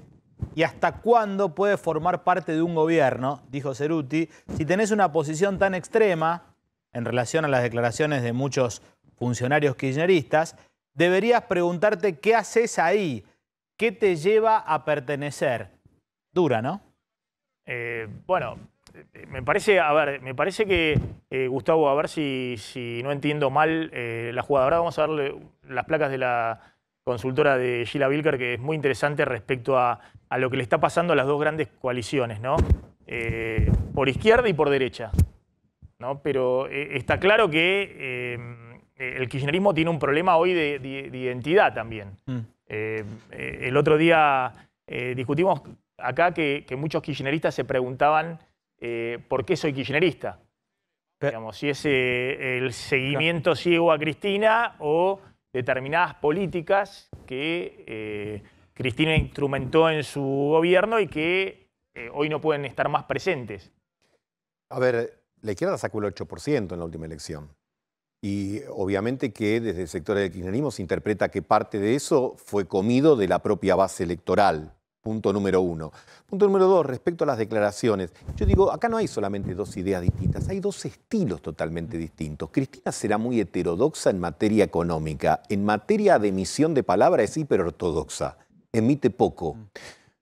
y hasta cuándo puede formar parte de un gobierno, dijo Cerruti, si tenés una posición tan extrema en relación a las declaraciones de muchos funcionarios kirchneristas, deberías preguntarte qué haces ahí, qué te lleva a pertenecer. Dura, ¿no? Bueno, me parece que, Gustavo, a ver si no entiendo mal la jugada. Ahora vamos a darle las placas de la consultora de Gila Vilker, que es muy interesante respecto a lo que le está pasando a las dos grandes coaliciones, ¿no? Por izquierda y por derecha, ¿no? Pero está claro que el kirchnerismo tiene un problema hoy de identidad también. El otro día discutimos acá que muchos kirchneristas se preguntaban por qué soy kirchnerista. Digamos, si es el seguimiento ciego a Cristina o determinadas políticas que Cristina instrumentó en su gobierno y que hoy no pueden estar más presentes. A ver, la izquierda sacó el 8% en la última elección. Y obviamente que desde el sector del kirchnerismo se interpreta que parte de eso fue comido de la propia base electoral. Punto número 1. Punto número 2, respecto a las declaraciones. Yo digo, acá no hay solamente dos ideas distintas, hay dos estilos totalmente distintos. Cristina será muy heterodoxa en materia económica. En materia de emisión de palabra es hiperortodoxa. Emite poco.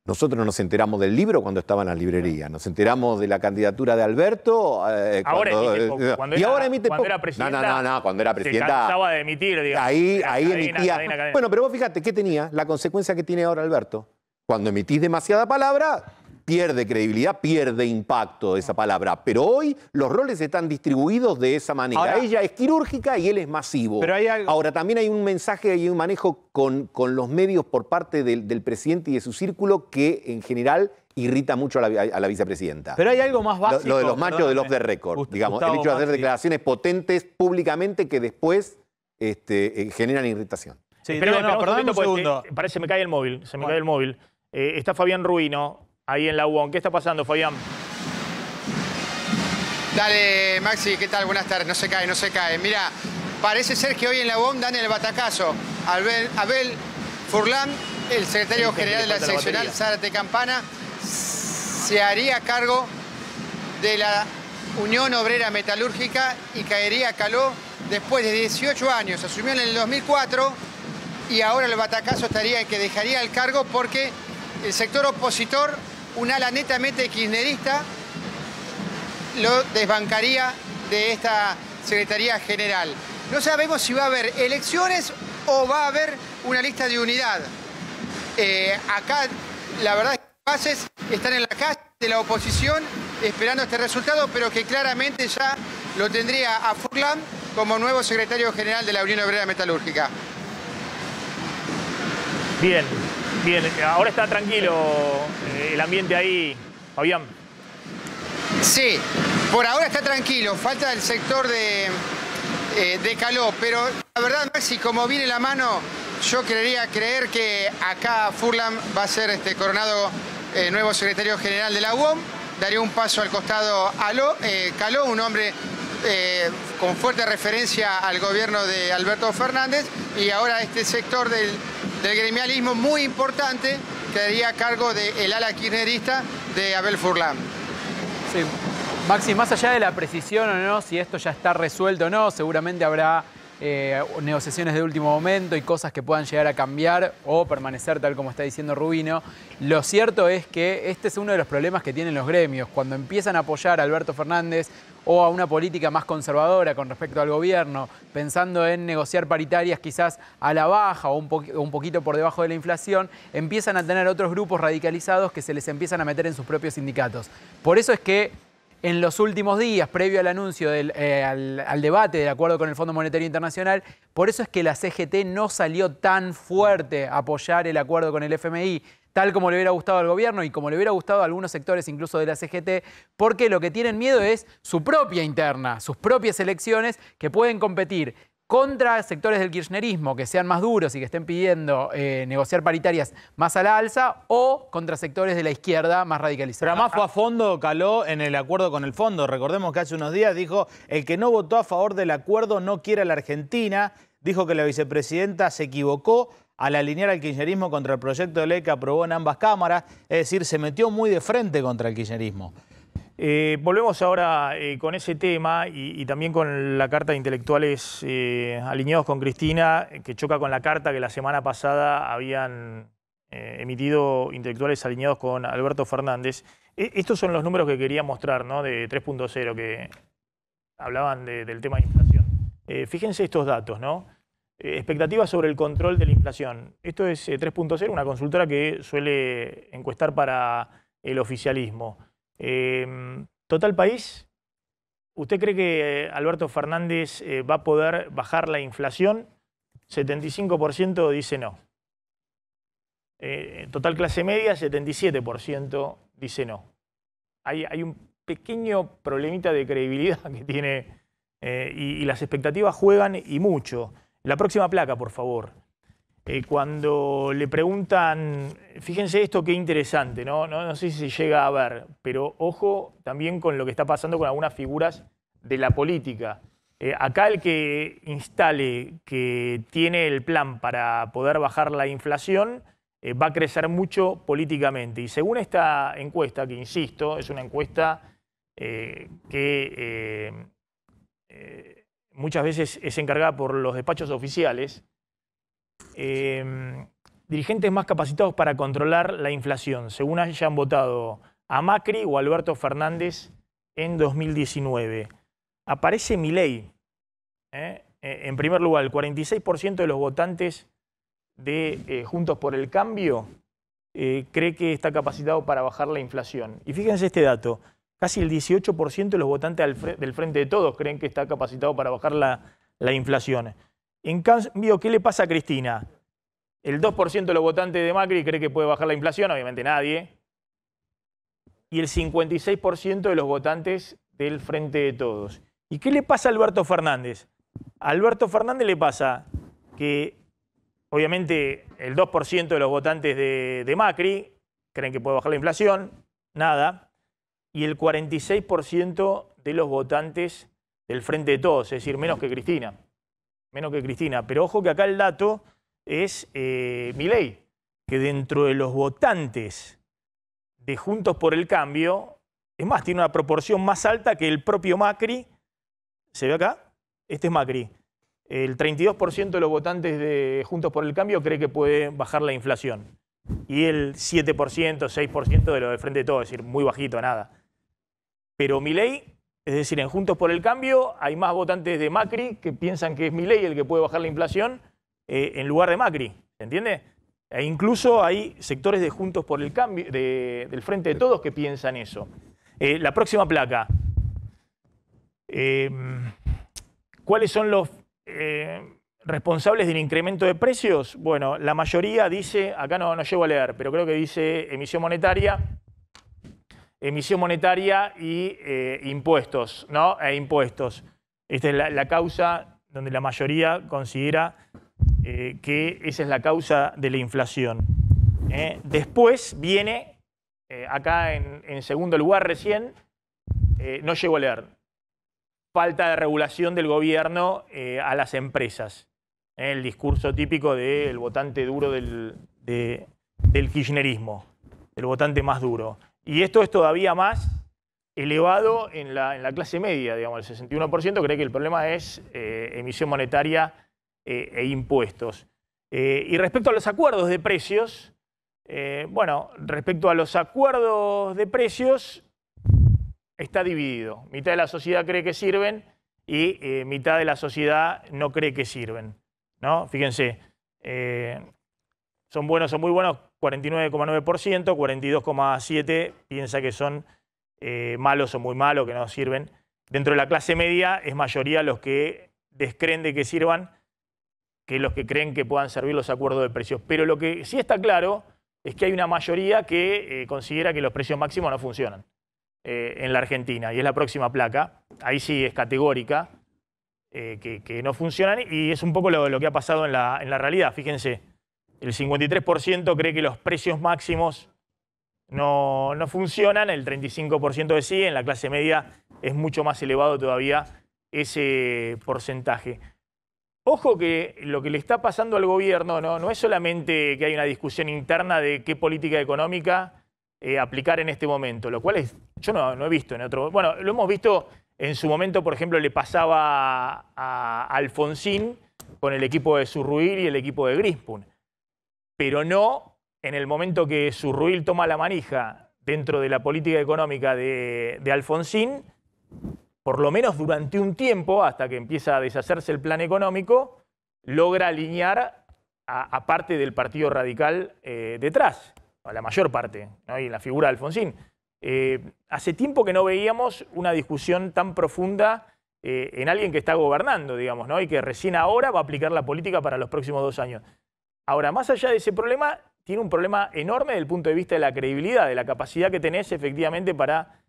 Nosotros nos enteramos del libro cuando estaba en la librería. Nos enteramos de la candidatura de Alberto. Ahora emite poco. Ahora emite poco. Era presidenta, no, cuando era presidenta. Se cansaba de emitir, digamos. Ahí Cadena, emitía. cadena. Bueno, pero vos fíjate, ¿qué tenía? La consecuencia que tiene ahora Alberto. Cuando emitís demasiada palabra, pierde credibilidad, pierde impacto esa palabra. Pero hoy los roles están distribuidos de esa manera. Ahora, ella es quirúrgica y él es masivo. Pero hay algo... Ahora, también hay un mensaje y un manejo con los medios por parte del presidente y de su círculo que en general irrita mucho a la vicepresidenta. Pero hay algo más básico. Lo de los machos del off the record. Digamos, Gustavo, el hecho de hacer Maxi. declaraciones potentes públicamente que después generan irritación. Sí, Perdón un segundo. Parece que me cae el móvil, se me cae el móvil. Está Fabián Ruino, ahí en la UON. ¿Qué está pasando, Fabián? Dale, Maxi, ¿qué tal? Buenas tardes. No se cae, no se cae. Mira, parece ser que hoy en la UOM dan el batacazo. Abel Furlan, el secretario general de la seccional Zárate Campana, se haría cargo de la Unión Obrera Metalúrgica y caería a Caló después de 18 años. Asumió en el 2004 y ahora el batacazo estaría en que dejaría el cargo porque el sector opositor, un ala netamente kirchnerista, lo desbancaría de esta Secretaría General. No sabemos si va a haber elecciones o va a haber una lista de unidad. Acá, la verdad es que las bases están en la calle de la oposición esperando este resultado, pero que claramente ya lo tendría a Furlan como nuevo secretario general de la Unión Obrera Metalúrgica. Bien, bien. Ahora está tranquilo el ambiente ahí, Fabián. Sí, por ahora está tranquilo. Falta el sector de Caló, pero la verdad, Maxi, como viene la mano, yo creería creer que acá Furlan va a ser coronado nuevo secretario general de la UOM. Daría un paso al costado a Caló, un hombre con fuerte referencia al gobierno de Alberto Fernández, y ahora este sector del gremialismo muy importante quedaría a cargo del ala kirchnerista de Abel Furlan. Sí. Maxi, más allá de la precisión o no, si esto ya está resuelto o no, seguramente habrá negociaciones de último momento y cosas que puedan llegar a cambiar o permanecer tal como está diciendo Rubino. Lo cierto es que este es uno de los problemas que tienen los gremios. Cuando empiezan a apoyar a Alberto Fernández o a una política más conservadora con respecto al gobierno, pensando en negociar paritarias quizás a la baja o un poquito por debajo de la inflación, empiezan a tener otros grupos radicalizados que se les empiezan a meter en sus propios sindicatos. Por eso es que en los últimos días, previo al anuncio al debate del acuerdo con el Fondo Monetario Internacional, por eso es que la CGT no salió tan fuerte a apoyar el acuerdo con el FMI, tal como le hubiera gustado al gobierno y como le hubiera gustado a algunos sectores incluso de la CGT, porque lo que tienen miedo es su propia interna, sus propias elecciones que pueden competir contra sectores del kirchnerismo que sean más duros y que estén pidiendo negociar paritarias más a la alza, o contra sectores de la izquierda más radicalizados. Pero además fue a fondo, caló en el acuerdo con el fondo. Recordemos que hace unos días dijo, el que no votó a favor del acuerdo no quiere a la Argentina. Dijo que la vicepresidenta se equivocó al alinear al kirchnerismo contra el proyecto de ley que aprobó en ambas cámaras. Es decir, se metió muy de frente contra el kirchnerismo. Volvemos ahora con ese tema y también con la carta de intelectuales alineados con Cristina, que choca con la carta que la semana pasada habían emitido intelectuales alineados con Alberto Fernández. Estos son los números que quería mostrar, ¿no? De 3.0, que hablaban del tema de inflación. Fíjense estos datos, ¿no? Expectativas sobre el control de la inflación. Esto es 3.0, una consultora que suele encuestar para el oficialismo. Total País, ¿usted cree que Alberto Fernández va a poder bajar la inflación? 75% dice no. Total Clase Media, 77% dice no. Hay un pequeño problemita de credibilidad que tiene y las expectativas juegan y mucho. La próxima placa, por favor. Cuando le preguntan, fíjense esto qué interesante, ¿no? No sé si se llega a ver, pero ojo también con lo que está pasando con algunas figuras de la política. Acá el que instale que tiene el plan para poder bajar la inflación va a crecer mucho políticamente. Y según esta encuesta, que insisto, es una encuesta que muchas veces es encargada por los despachos oficiales, dirigentes más capacitados para controlar la inflación, según hayan votado a Macri o a Alberto Fernández en 2019. Aparece Milei. En primer lugar, el 46% de los votantes de Juntos por el Cambio cree que está capacitado para bajar la inflación. Y fíjense este dato, casi el 18% de los votantes del Frente de Todos creen que está capacitado para bajar la inflación. En cambio, ¿qué le pasa a Cristina? El 2% de los votantes de Macri cree que puede bajar la inflación, obviamente nadie. Y el 56% de los votantes del Frente de Todos. ¿Y qué le pasa a Alberto Fernández? A Alberto Fernández le pasa que, obviamente, el 2% de los votantes de Macri creen que puede bajar la inflación, nada. Y el 46% de los votantes del Frente de Todos, es decir, menos que Cristina. Menos que Cristina. Pero ojo que acá el dato es Milei, que dentro de los votantes de Juntos por el Cambio, es más, tiene una proporción más alta que el propio Macri. ¿Se ve acá? Este es Macri. El 32% de los votantes de Juntos por el Cambio cree que puede bajar la inflación. Y el 7%, 6% de los del Frente de Todos, es decir, muy bajito, nada. Pero Milei, es decir, en Juntos por el Cambio hay más votantes de Macri que piensan que es Milei el que puede bajar la inflación en lugar de Macri, ¿se entiende? E incluso hay sectores de Juntos por el Cambio, del Frente de Todos, que piensan eso. La próxima placa. ¿Cuáles son los responsables del incremento de precios? Bueno, la mayoría dice, acá no llego a leer, pero creo que dice emisión monetaria y impuestos, ¿no? Impuestos. Esta es la causa donde la mayoría considera que esa es la causa de la inflación. Después viene, acá en segundo lugar recién, no llego a leer, falta de regulación del gobierno a las empresas. El discurso típico del votante duro del kirchnerismo, el votante más duro. Y esto es todavía más elevado en la clase media, digamos, el 61% cree que el problema es emisión monetaria e impuestos. Y respecto a los acuerdos de precios, bueno, respecto a los acuerdos de precios está dividido. Mitad de la sociedad cree que sirven y mitad de la sociedad no cree que sirven, ¿no? Fíjense, son buenos, son muy buenos, 49,9%, 42,7% piensa que son malos o muy malos, que no sirven. Dentro de la clase media es mayoría los que descreen de que sirvan que los que creen que puedan servir los acuerdos de precios. Pero lo que sí está claro es que hay una mayoría que considera que los precios máximos no funcionan en la Argentina. Y es la próxima placa. Ahí sí es categórica. que no funcionan, y es un poco lo que ha pasado en la realidad. Fíjense, el 53% cree que los precios máximos no funcionan, el 35% de sí, en la clase media es mucho más elevado todavía ese porcentaje. Ojo que lo que le está pasando al gobierno no es solamente que hay una discusión interna de qué política económica aplicar en este momento, lo cual yo no he visto en otro... Bueno, lo hemos visto en su momento, por ejemplo, le pasaba a Alfonsín con el equipo de Zurruil y el equipo de Grispun, pero no en el momento que Zurruil toma la manija dentro de la política económica de Alfonsín, por lo menos durante un tiempo, hasta que empieza a deshacerse el plan económico, logra alinear a parte del Partido Radical detrás, a la mayor parte, ¿no? Y la figura de Alfonsín. Hace tiempo que no veíamos una discusión tan profunda en alguien que está gobernando, digamos, ¿no? Y que recién ahora va a aplicar la política para los próximos 2 años. Ahora, más allá de ese problema, tiene un problema enorme desde el punto de vista de la credibilidad, de la capacidad que tenés efectivamente para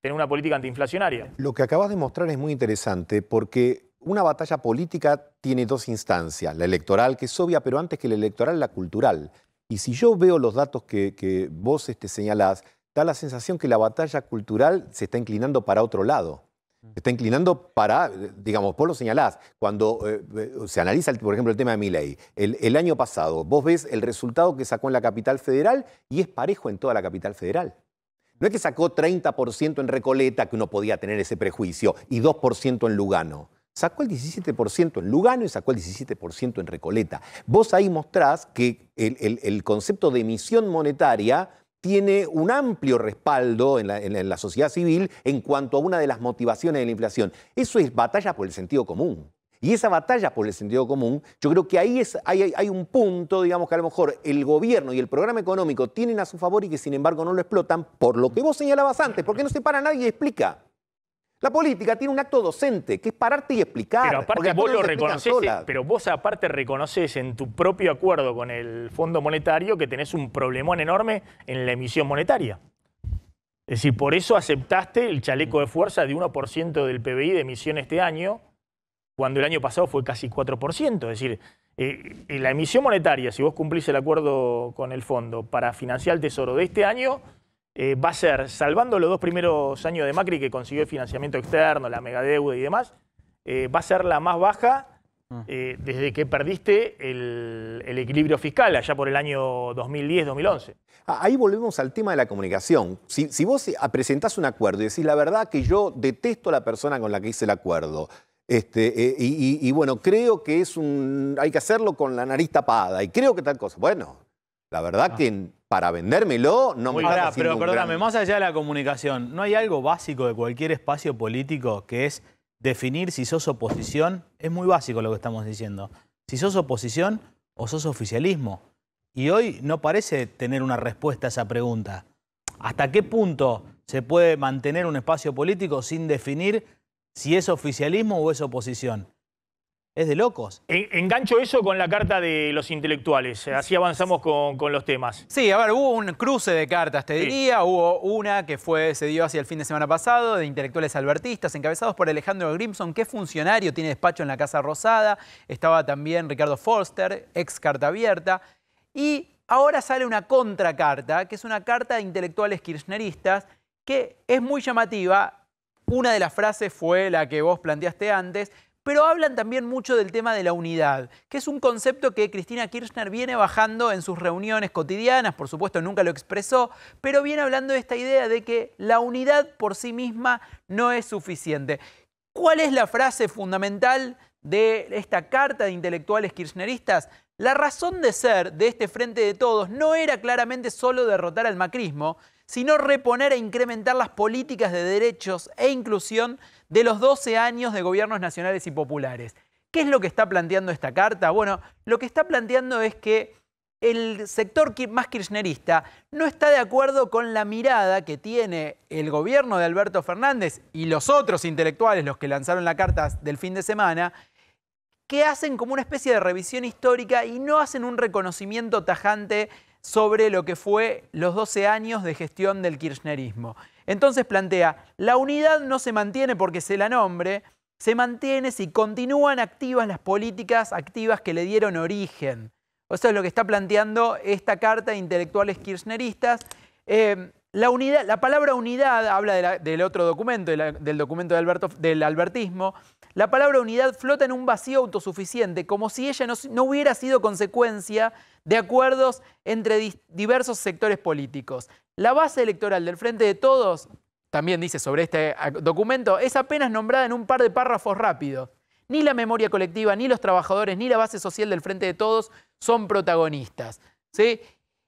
tener una política antiinflacionaria. Lo que acabas de mostrar es muy interesante porque una batalla política tiene 2 instancias, la electoral, que es obvia, pero antes que la electoral, la cultural. Y si yo veo los datos que vos señalás, da la sensación que la batalla cultural se está inclinando para otro lado. Se está inclinando para, digamos, vos lo señalás, cuando se analiza, por ejemplo, el tema de Milei. El año pasado, vos ves el resultado que sacó en la capital federal y es parejo en toda la capital federal. No es que sacó 30% en Recoleta, que uno podía tener ese prejuicio, y 2% en Lugano. Sacó el 17% en Lugano y sacó el 17% en Recoleta. Vos ahí mostrás que el concepto de emisión monetaria tiene un amplio respaldo en la sociedad civil en cuanto a una de las motivaciones de la inflación. Eso es batalla por el sentido común. Y esa batalla por el sentido común, yo creo que ahí hay un punto, digamos, que a lo mejor el gobierno y el programa económico tienen a su favor y que sin embargo no lo explotan por lo que vos señalabas antes, porque no se para nadie y explica. La política tiene un acto docente, que es pararte y explicar. Pero aparte vos lo reconoces, pero vos aparte reconoces en tu propio acuerdo con el Fondo Monetario que tenés un problemón enorme en la emisión monetaria. Es decir, por eso aceptaste el chaleco de fuerza de 1% del PBI de emisión este año, cuando el año pasado fue casi 4%. Es decir, la emisión monetaria, si vos cumplís el acuerdo con el fondo para financiar el Tesoro de este año, va a ser, salvando los 2 primeros años de Macri que consiguió el financiamiento externo, la megadeuda y demás, va a ser la más baja desde que perdiste el equilibrio fiscal, allá por el año 2010-2011. Ahí volvemos al tema de la comunicación. Si vos presentás un acuerdo y decís la verdad que yo detesto a la persona con la que hice el acuerdo, y bueno, creo que hay que hacerlo con la nariz tapada, y creo que tal cosa. Bueno, la verdad que para vendérmelo no me Ahora, pero perdóname, más allá de la comunicación, ¿no hay algo básico de cualquier espacio político que es definir si sos oposición? Es muy básico lo que estamos diciendo. Si sos oposición o sos oficialismo. Y hoy no parece tener una respuesta a esa pregunta. ¿Hasta qué punto se puede mantener un espacio político sin definir si es oficialismo o es oposición? Es de locos. Engancho eso con la carta de los intelectuales. Así avanzamos con los temas. Sí, a ver, hubo un cruce de cartas, te diría. Hubo una que se dio hacia el fin de semana pasado, de intelectuales albertistas, encabezados por Alejandro Grimson, que es funcionario, tiene despacho en la Casa Rosada. Estaba también Ricardo Forster, ex Carta Abierta. Y ahora sale una contracarta, que es una carta de intelectuales kirchneristas, que es muy llamativa. Una de las frases fue la que vos planteaste antes, pero hablan también mucho del tema de la unidad, que es un concepto que Cristina Kirchner viene bajando en sus reuniones cotidianas, por supuesto nunca lo expresó, pero viene hablando de esta idea de que la unidad por sí misma no es suficiente. ¿Cuál es la frase fundamental de esta carta de intelectuales kirchneristas? La razón de ser de este Frente de Todos no era claramente solo derrotar al macrismo, sino reponer e incrementar las políticas de derechos e inclusión de los 12 años de gobiernos nacionales y populares. ¿Qué es lo que está planteando esta carta? Bueno, lo que está planteando es que el sector más kirchnerista no está de acuerdo con la mirada que tiene el gobierno de Alberto Fernández y los otros intelectuales, los que lanzaron la carta del fin de semana, que hacen como una especie de revisión histórica y no hacen un reconocimiento tajante sobre lo que fue los 12 años de gestión del kirchnerismo. Entonces plantea, la unidad no se mantiene porque se la nombre, se mantiene si continúan activas las políticas activas que le dieron origen. Eso es lo que está planteando esta carta de intelectuales kirchneristas. La palabra unidad habla del otro documento, del documento del albertismo. La palabra unidad flota en un vacío autosuficiente, como si ella no hubiera sido consecuencia de acuerdos entre diversos sectores políticos. La base electoral del Frente de Todos, también dice sobre este documento, es apenas nombrada en un par de párrafos rápidos. Ni la memoria colectiva, ni los trabajadores, ni la base social del Frente de Todos son protagonistas, ¿sí?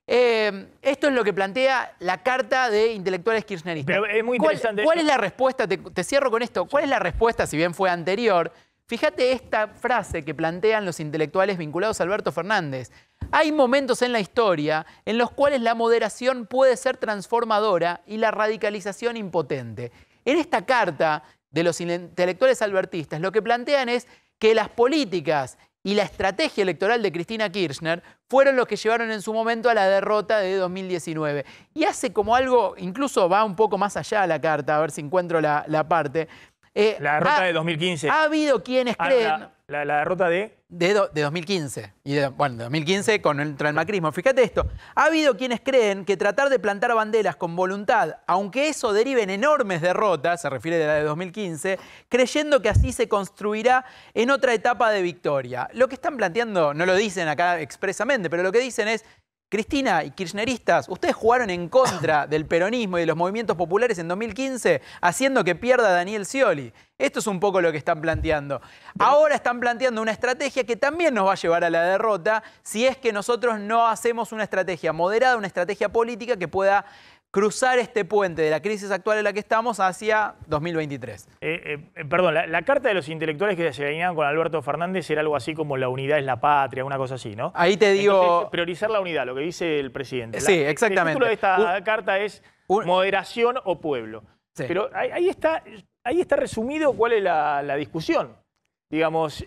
Esto es lo que plantea la carta de intelectuales kirchneristas. Pero es muy interesante. ¿Cuál es la respuesta? Te cierro con esto. ¿Cuál es la respuesta, si bien fue anterior? Fíjate esta frase que plantean los intelectuales vinculados a Alberto Fernández. Hay momentos en la historia en los cuales la moderación puede ser transformadora y la radicalización impotente. En esta carta de los intelectuales albertistas, lo que plantean es que las políticas y la estrategia electoral de Cristina Kirchner fueron los que llevaron en su momento a la derrota de 2019. Y hace como algo, incluso va un poco más allá la carta, a ver si encuentro la parte. La derrota de 2015. Ha habido quienes creen... La derrota de 2015. Y bueno, 2015 contra el macrismo. Fíjate esto. Ha habido quienes creen que tratar de plantar banderas con voluntad, aunque eso derive en enormes derrotas, se refiere a la de 2015, creyendo que así se construirá en otra etapa de victoria. Lo que están planteando, no lo dicen acá expresamente, pero lo que dicen es: Cristina y kirchneristas, ustedes jugaron en contra del peronismo y de los movimientos populares en 2015, haciendo que pierda Daniel Scioli. Esto es un poco lo que están planteando. Ahora están planteando una estrategia que también nos va a llevar a la derrota si es que nosotros no hacemos una estrategia moderada, una estrategia política que pueda cruzar este puente de la crisis actual en la que estamos hacia 2023. Perdón, la carta de los intelectuales que se alineaban con Alberto Fernández era algo así como la unidad es la patria, una cosa así, ¿no? Ahí te digo... Entonces, priorizar la unidad, lo que dice el presidente. Sí, exactamente. El título de esta carta es moderación o pueblo. Sí. Pero ahí está resumido cuál es la discusión. Digamos,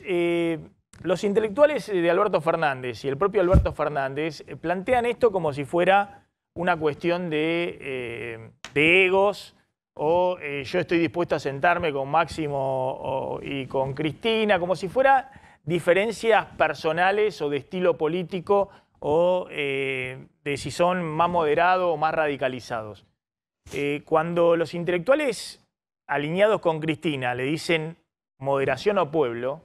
los intelectuales de Alberto Fernández y el propio Alberto Fernández plantean esto como si fuera una cuestión de egos o yo estoy dispuesto a sentarme con Máximo y con Cristina, como si fuera diferencias personales o de estilo político o de si son más moderados o más radicalizados. Cuando los intelectuales alineados con Cristina le dicen moderación o pueblo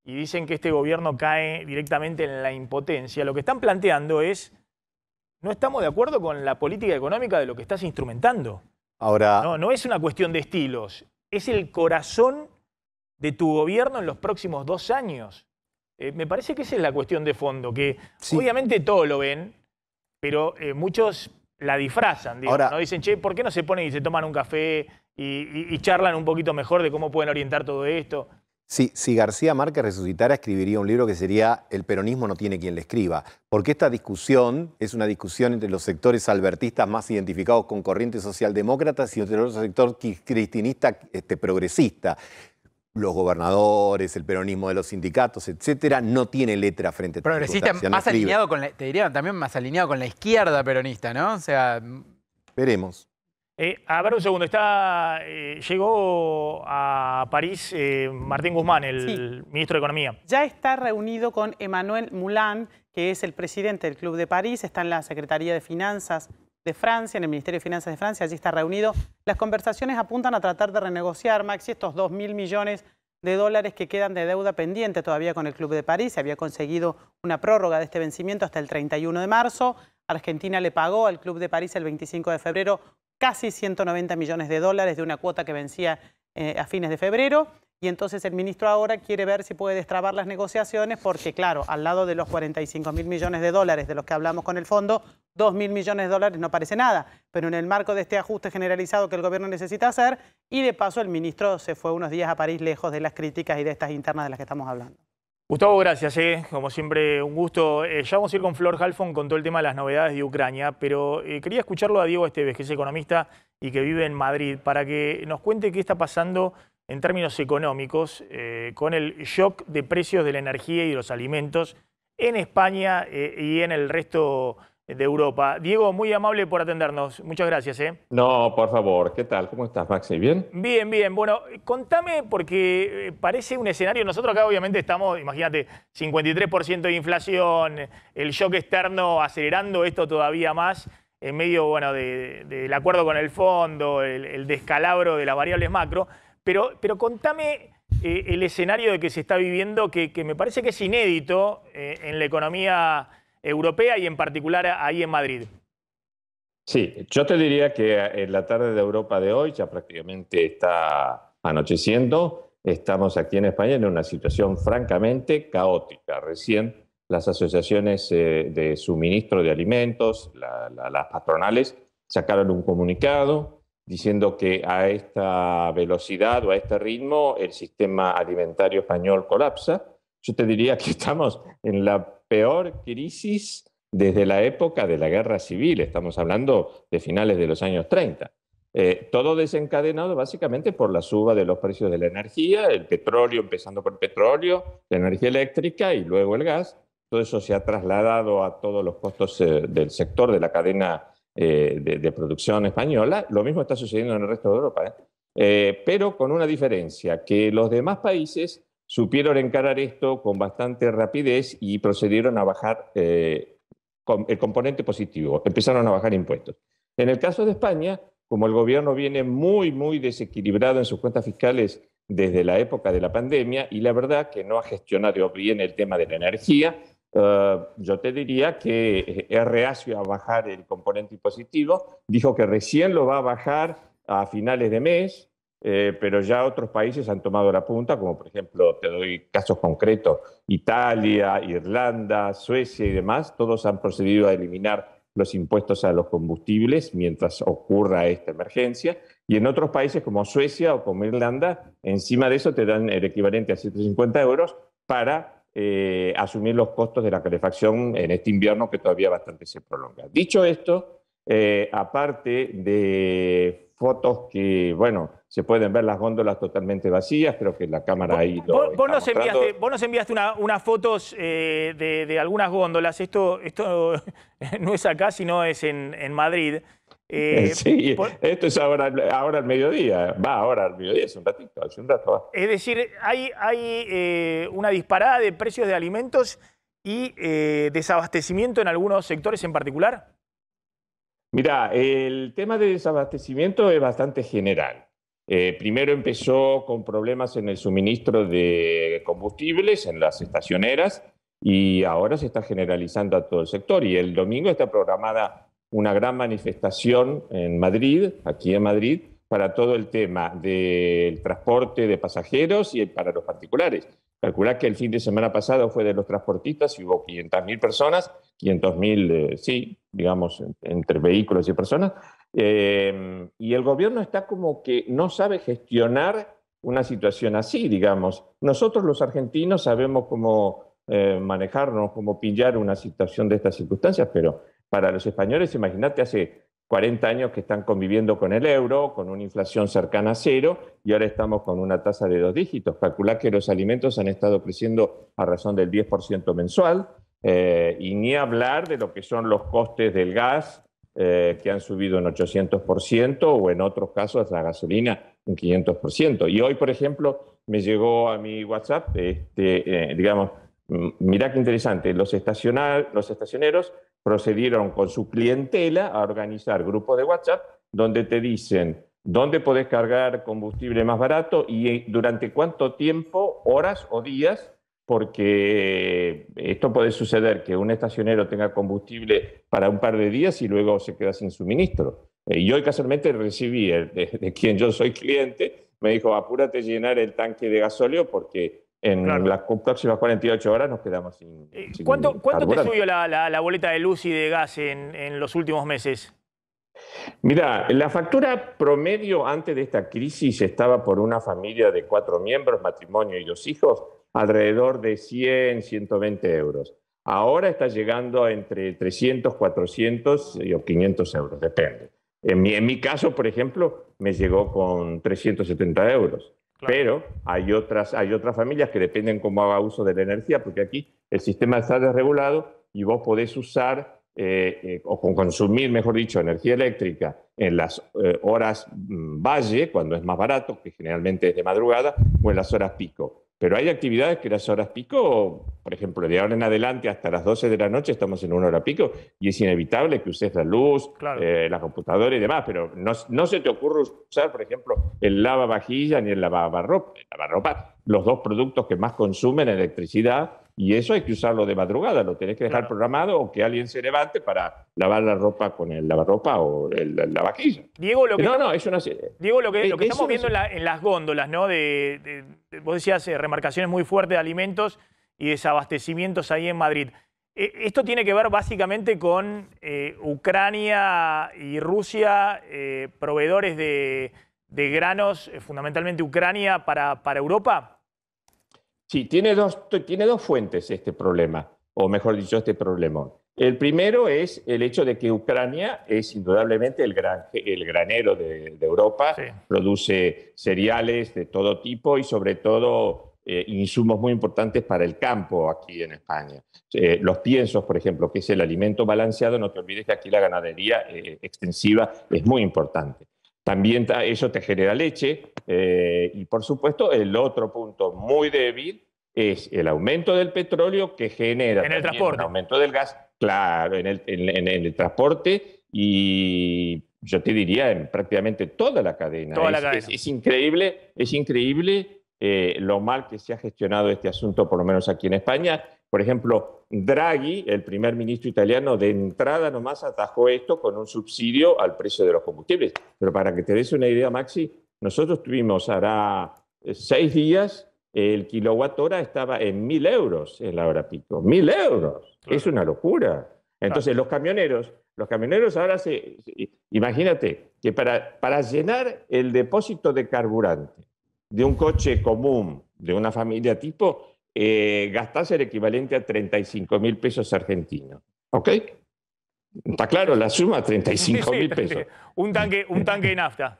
y dicen que este gobierno cae directamente en la impotencia, lo que están planteando es: no estamos de acuerdo con la política económica de lo que estás instrumentando. Ahora, no es una cuestión de estilos, es el corazón de tu gobierno en los próximos 2 años. Me parece que esa es la cuestión de fondo, que sí, obviamente todos lo ven, pero muchos la disfrazan. Digo, ahora, ¿no? Dicen, che, ¿por qué no se ponen y se toman un café y charlan un poquito mejor de cómo pueden orientar todo esto? Si García Márquez resucitara, escribiría un libro que sería El peronismo no tiene quien le escriba. Porque esta discusión es una discusión entre los sectores albertistas más identificados con corrientes socialdemócratas y entre el otro sector cristinista progresista. Los gobernadores, el peronismo de los sindicatos, etcétera, no tiene letra frente a esta progresista más alineado con te diría también más alineado con la izquierda peronista, ¿no? O sea... Veremos. A ver un segundo, llegó a París Martín Guzmán, el ministro de Economía. Ya está reunido con Emmanuel Moulin, que es el presidente del Club de París, está en la Secretaría de Finanzas de Francia, en el Ministerio de Finanzas de Francia, allí está reunido. Las conversaciones apuntan a tratar de renegociar, Maxi, estos 2.000 millones de dólares que quedan de deuda pendiente todavía con el Club de París. Se había conseguido una prórroga de este vencimiento hasta el 31 de marzo. Argentina le pagó al Club de París el 25 de febrero casi 190 millones de dólares de una cuota que vencía a fines de febrero. Y entonces el ministro ahora quiere ver si puede destrabar las negociaciones porque, claro, al lado de los 45.000 millones de dólares de los que hablamos con el fondo, 2.000 millones de dólares no parece nada. Pero en el marco de este ajuste generalizado que el gobierno necesita hacer, y de paso el ministro se fue unos días a París lejos de las críticas y de estas internas de las que estamos hablando. Gustavo, gracias. Como siempre, un gusto. Ya vamos a ir con Flor Halfon con todo el tema de las novedades de Ucrania, pero quería escucharlo a Diego Esteves, que es economista y que vive en Madrid, para que nos cuente qué está pasando en términos económicos con el shock de precios de la energía y de los alimentos en España y en el resto Europa. Diego, muy amable por atendernos. Muchas gracias. No, por favor. ¿Qué tal? ¿Cómo estás, Maxi? ¿Bien? Bien, bien. Bueno, contame, porque parece un escenario. Nosotros acá obviamente estamos, imagínate, 53% de inflación, el shock externo acelerando esto todavía más, en medio, bueno, del acuerdo con el fondo, el descalabro de las variables macro. Pero contame el escenario de que se está viviendo, que me parece que es inédito en la economía europea y en particular ahí en Madrid. Sí, yo te diría que en la tarde de Europa de hoy ya prácticamente está anocheciendo. Estamos aquí en España en una situación francamente caótica. Recién las asociaciones de suministro de alimentos, las patronales, sacaron un comunicado diciendo que a esta velocidad o a este ritmo el sistema alimentario español colapsa. Yo te diría que estamos en la peor crisis desde la época de la guerra civil. Estamos hablando de finales de los años 30. Todo desencadenado básicamente por la suba de los precios de la energía, el petróleo, empezando por el petróleo, la energía eléctrica y luego el gas. Todo eso se ha trasladado a todos los costos del sector de la cadena de producción española. Lo mismo está sucediendo en el resto de Europa, pero con una diferencia, que los demás países supieron encarar esto con bastante rapidez y procedieron a bajar el componente positivo, empezaron a bajar impuestos. En el caso de España, como el gobierno viene muy desequilibrado en sus cuentas fiscales desde la época de la pandemia y la verdad que no ha gestionado bien el tema de la energía, yo te diría que es reacio a bajar el componente impositivo. Dijo que recién lo va a bajar a finales de mes, pero ya otros países han tomado la punta, como por ejemplo, te doy casos concretos, Italia, Irlanda, Suecia y demás, todos han procedido a eliminar los impuestos a los combustibles mientras ocurra esta emergencia. Y en otros países como Suecia o como Irlanda, encima de eso te dan el equivalente a 150 euros para asumir los costos de la calefacción en este invierno que todavía bastante se prolonga. Dicho esto, aparte de fotos que, bueno, se pueden ver las góndolas totalmente vacías, creo que la cámara ahí lo vos nos enviaste unas fotos de algunas góndolas. Esto no es acá, sino es en Madrid. Sí, esto es ahora al mediodía. Va ahora al mediodía, hace un rato va. Es decir, hay una disparada de precios de alimentos y desabastecimiento en algunos sectores en particular. Mirá, el tema de desabastecimiento es bastante general. Primero empezó con problemas en el suministro de combustibles en las estacioneras y ahora se está generalizando a todo el sector. Y el domingo está programada una gran manifestación en Madrid, aquí en Madrid, para todo el tema del transporte de pasajeros y para los particulares. Calculá que el fin de semana pasado fue de los transportistas y hubo 500.000 personas, 500.000, sí, digamos, entre vehículos y personas. Y el gobierno está como que no sabe gestionar una situación así, digamos. Nosotros los argentinos sabemos cómo manejarnos, cómo pillar una situación de estas circunstancias, pero para los españoles, imagínate, hace 40 años que están conviviendo con el euro, con una inflación cercana a cero, y ahora estamos con una tasa de 2 dígitos. Calculá que los alimentos han estado creciendo a razón del 10% mensual, y ni hablar de lo que son los costes del gas, que han subido en 800%, o en otros casos la gasolina un 500%. Y hoy, por ejemplo, me llegó a mi WhatsApp, digamos, mirá qué interesante, los estacioneros procedieron con su clientela a organizar grupos de WhatsApp donde te dicen dónde podés cargar combustible más barato y durante cuánto tiempo, horas o días, porque esto puede suceder que un estacionero tenga combustible para un par de días y luego se queda sin suministro. Y hoy casualmente recibí, de quien yo soy cliente, me dijo, apúrate a llenar el tanque de gasóleo porque en las próximas 48 horas nos quedamos sin ¿Cuánto te subió la boleta de luz y de gas en los últimos meses? Mira, la factura promedio antes de esta crisis estaba por una familia de 4 miembros, matrimonio y 2 hijos, alrededor de 100, 120 euros. Ahora está llegando a entre 300, 400 o 500 euros, depende. En mi caso, por ejemplo, me llegó con 370 euros. Claro. Pero hay otras familias que dependen cómo haga uso de la energía, porque aquí el sistema está desregulado y vos podés usar o con consumir, mejor dicho, energía eléctrica en las horas valle, cuando es más barato, que generalmente es de madrugada, o en las horas pico. Pero hay actividades que las horas pico, por ejemplo, de ahora en adelante hasta las 12 de la noche estamos en una hora pico y es inevitable que uses la luz, Claro. la computadora y demás, pero no se te ocurre usar, por ejemplo, el lavavajilla ni el lavarropa, los dos productos que más consumen electricidad, y eso hay que usarlo de madrugada, lo tenés que dejar programado o que alguien se levante para lavar la ropa con el lavarropa o la lavavajilla. Diego, lo que es una... Diego, lo que estamos eso viendo en las góndolas, ¿no? Vos decías remarcaciones muy fuertes de alimentos y desabastecimientos ahí en Madrid. Esto tiene que ver básicamente con Ucrania y Rusia, proveedores de granos, fundamentalmente Ucrania, para Europa. Sí, tiene dos fuentes este problema, o mejor dicho, este problema. El primero es el hecho de que Ucrania es indudablemente el granero de Europa, Sí. produce cereales de todo tipo y sobre todo insumos muy importantes para el campo aquí en España. Los piensos, por ejemplo, que es el alimento balanceado, no te olvides que aquí la ganadería extensiva es muy importante. También eso te genera leche y, por supuesto, el otro punto muy débil es el aumento del petróleo que genera En el transporte. un aumento del gas, claro, en el transporte y yo te diría en prácticamente toda la cadena. Toda la cadena. Es increíble lo mal que se ha gestionado este asunto, por lo menos aquí en España. Por ejemplo, Draghi, el primer ministro italiano, de entrada nomás atajó esto con un subsidio al precio de los combustibles. Pero para que te des una idea, Maxi, nosotros tuvimos hará 6 días, el kilowatt hora estaba en 1.000 euros en la hora pico. 1.000 euros. Claro. Es una locura. Entonces los camioneros ahora imagínate que para llenar el depósito de carburante de un coche común, de una familia tipo, gastás el equivalente a 35.000 pesos argentinos. ¿Ok? Está claro la suma, 35.000 pesos. Un tanque de nafta.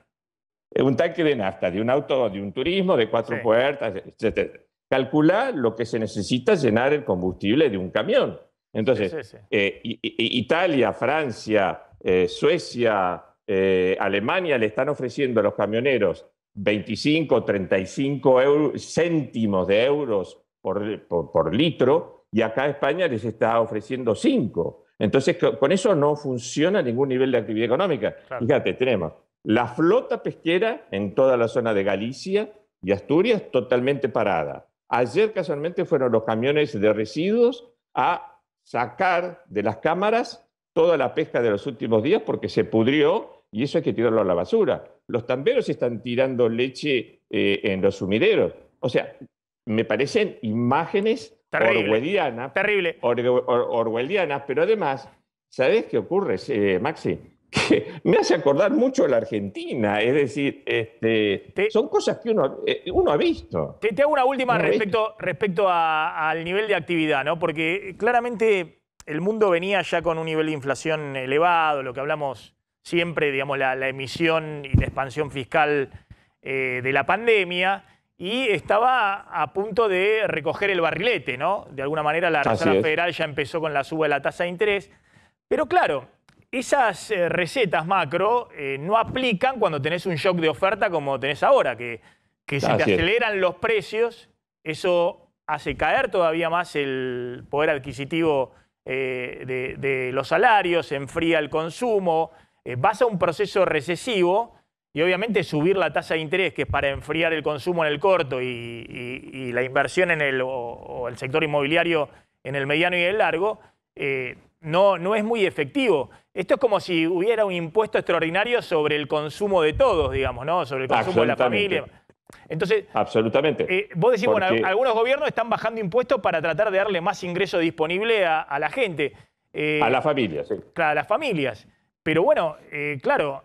Un tanque de nafta, de un auto, de un turismo, de 4 Sí. puertas, etc. Calcula lo que se necesita llenar el combustible de un camión. Entonces, Italia, Francia, Suecia, Alemania le están ofreciendo a los camioneros 25, 35 céntimos de euros por litro, y acá España les está ofreciendo 5. Entonces, con eso no funciona ningún nivel de actividad económica. Claro. Fíjate, tenemos la flota pesquera en toda la zona de Galicia y Asturias totalmente parada. Ayer casualmente fueron los camiones de residuos a sacar de las cámaras toda la pesca de los últimos días porque se pudrió y eso hay que tirarlo a la basura. Los tamberos están tirando leche en los sumideros. O sea, me parecen imágenes orwellianas. Terrible. Orwellianas, pero además, ¿sabés qué ocurre, Maxi? Que me hace acordar mucho a la Argentina, es decir, son cosas que uno ha visto. Te hago una última respecto al nivel de actividad, ¿no? Porque claramente el mundo venía ya con un nivel de inflación elevado, lo que hablamos siempre, digamos, la emisión y la expansión fiscal de la pandemia, y estaba a punto de recoger el barrilete, ¿no? De alguna manera la Reserva Federal ya empezó con la suba de la tasa de interés, pero claro, esas recetas macro no aplican cuando tenés un shock de oferta como tenés ahora, que se te aceleran los precios, eso hace caer todavía más el poder adquisitivo de los salarios, enfría el consumo, vas a un proceso recesivo y obviamente subir la tasa de interés, que es para enfriar el consumo en el corto y la inversión en el sector inmobiliario en el mediano y el largo, no es muy efectivo. Esto es como si hubiera un impuesto extraordinario sobre el consumo de todos, digamos, ¿no? Sobre el consumo de la familia. Entonces, absolutamente. Vos decís, bueno, algunos gobiernos están bajando impuestos para tratar de darle más ingreso disponible a la gente. A las familias, sí. Claro, a las familias. Pero bueno, claro,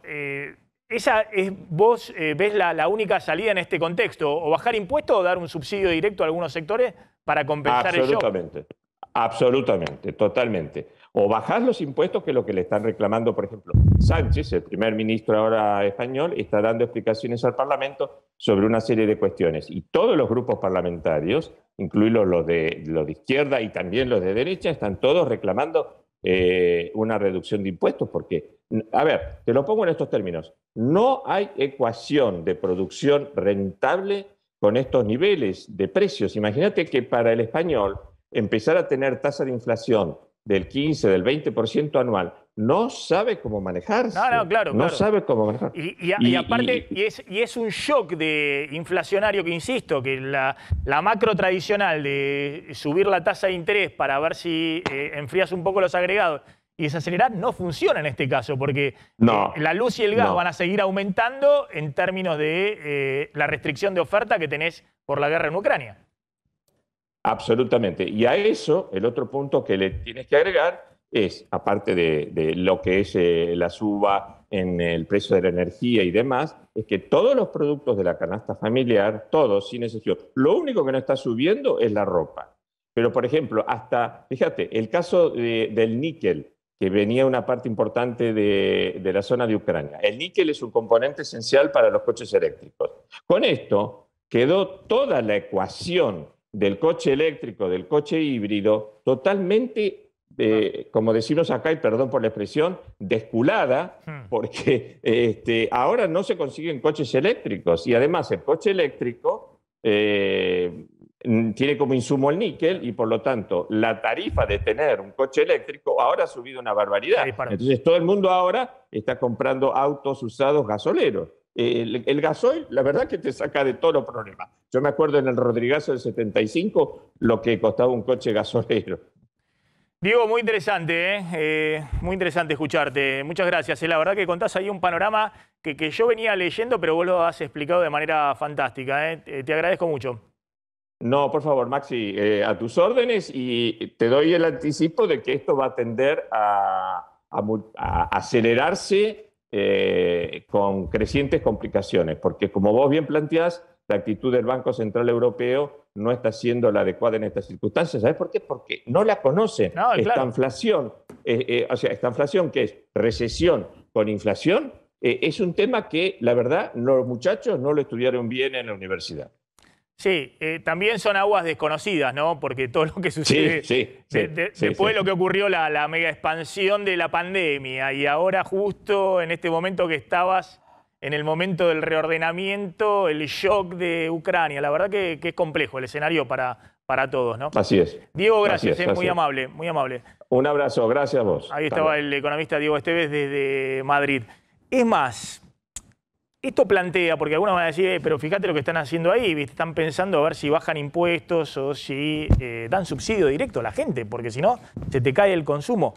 vos ves la única salida en este contexto, o bajar impuestos o dar un subsidio directo a algunos sectores para compensar el shock. Absolutamente, totalmente. O bajar los impuestos, que es lo que le están reclamando, por ejemplo, Sánchez, el primer ministro ahora español, está dando explicaciones al Parlamento sobre una serie de cuestiones. Y todos los grupos parlamentarios, incluidos los de izquierda y también los de derecha, están todos reclamando una reducción de impuestos, porque, a ver, te lo pongo en estos términos, no hay ecuación de producción rentable con estos niveles de precios. Imagínate que para el español empezar a tener tasa de inflación del 15, del 20% anual, no sabe cómo manejarse. No sabe cómo manejarse. Y aparte, es un shock inflacionario que, insisto, que la macro tradicional de subir la tasa de interés para ver si enfrías un poco los agregados y desacelerar no funciona en este caso, porque la luz y el gas van a seguir aumentando en términos de la restricción de oferta que tenés por la guerra en Ucrania. Absolutamente. Y a eso, el otro punto que le tienes que agregar es, aparte de lo que es la suba en el precio de la energía y demás, es que todos los productos de la canasta familiar, todos, sin excepción, lo único que no está subiendo es la ropa. Pero, por ejemplo, hasta, fíjate, el caso del níquel, que venía una parte importante de la zona de Ucrania. El níquel es un componente esencial para los coches eléctricos. Con esto quedó toda la ecuación del coche eléctrico, del coche híbrido, totalmente, como decimos acá, y perdón por la expresión, desculada, porque ahora no se consiguen coches eléctricos. Y además el coche eléctrico tiene como insumo el níquel y por lo tanto la tarifa de tener un coche eléctrico ahora ha subido una barbaridad. Entonces todo el mundo ahora está comprando autos usados gasoleros. El gasoil, la verdad que te saca de todos los problemas. Yo me acuerdo en el Rodrigazo del 75 lo que costaba un coche gasolero. Diego, muy interesante, muy interesante escucharte. Muchas gracias. La verdad que contás ahí un panorama que yo venía leyendo, pero vos lo has explicado de manera fantástica. Te agradezco mucho. No, por favor, Maxi, a tus órdenes, y te doy el anticipo de que esto va a tender a acelerarse con crecientes complicaciones, porque como vos bien planteás, la actitud del Banco Central Europeo no está siendo la adecuada en estas circunstancias. ¿Sabes por qué? Porque no la conocen. Esta inflación, esta inflación que es recesión con inflación, es un tema que, la verdad, los muchachos no lo estudiaron bien en la universidad. Sí, también son aguas desconocidas, ¿no? Porque todo lo que sucede después de lo que ocurrió la mega expansión de la pandemia y ahora justo en este momento que estabas en el momento del reordenamiento, el shock de Ucrania. La verdad que es complejo el escenario para todos, ¿no? Así es. Diego, gracias, muy amable, muy amable. Un abrazo, gracias a vos. Ahí estaba el economista Diego Esteves desde Madrid. Es más, esto plantea, porque algunos van a decir, pero fíjate lo que están haciendo ahí, ¿viste? Están pensando a ver si bajan impuestos o si dan subsidio directo a la gente, porque si no, se te cae el consumo.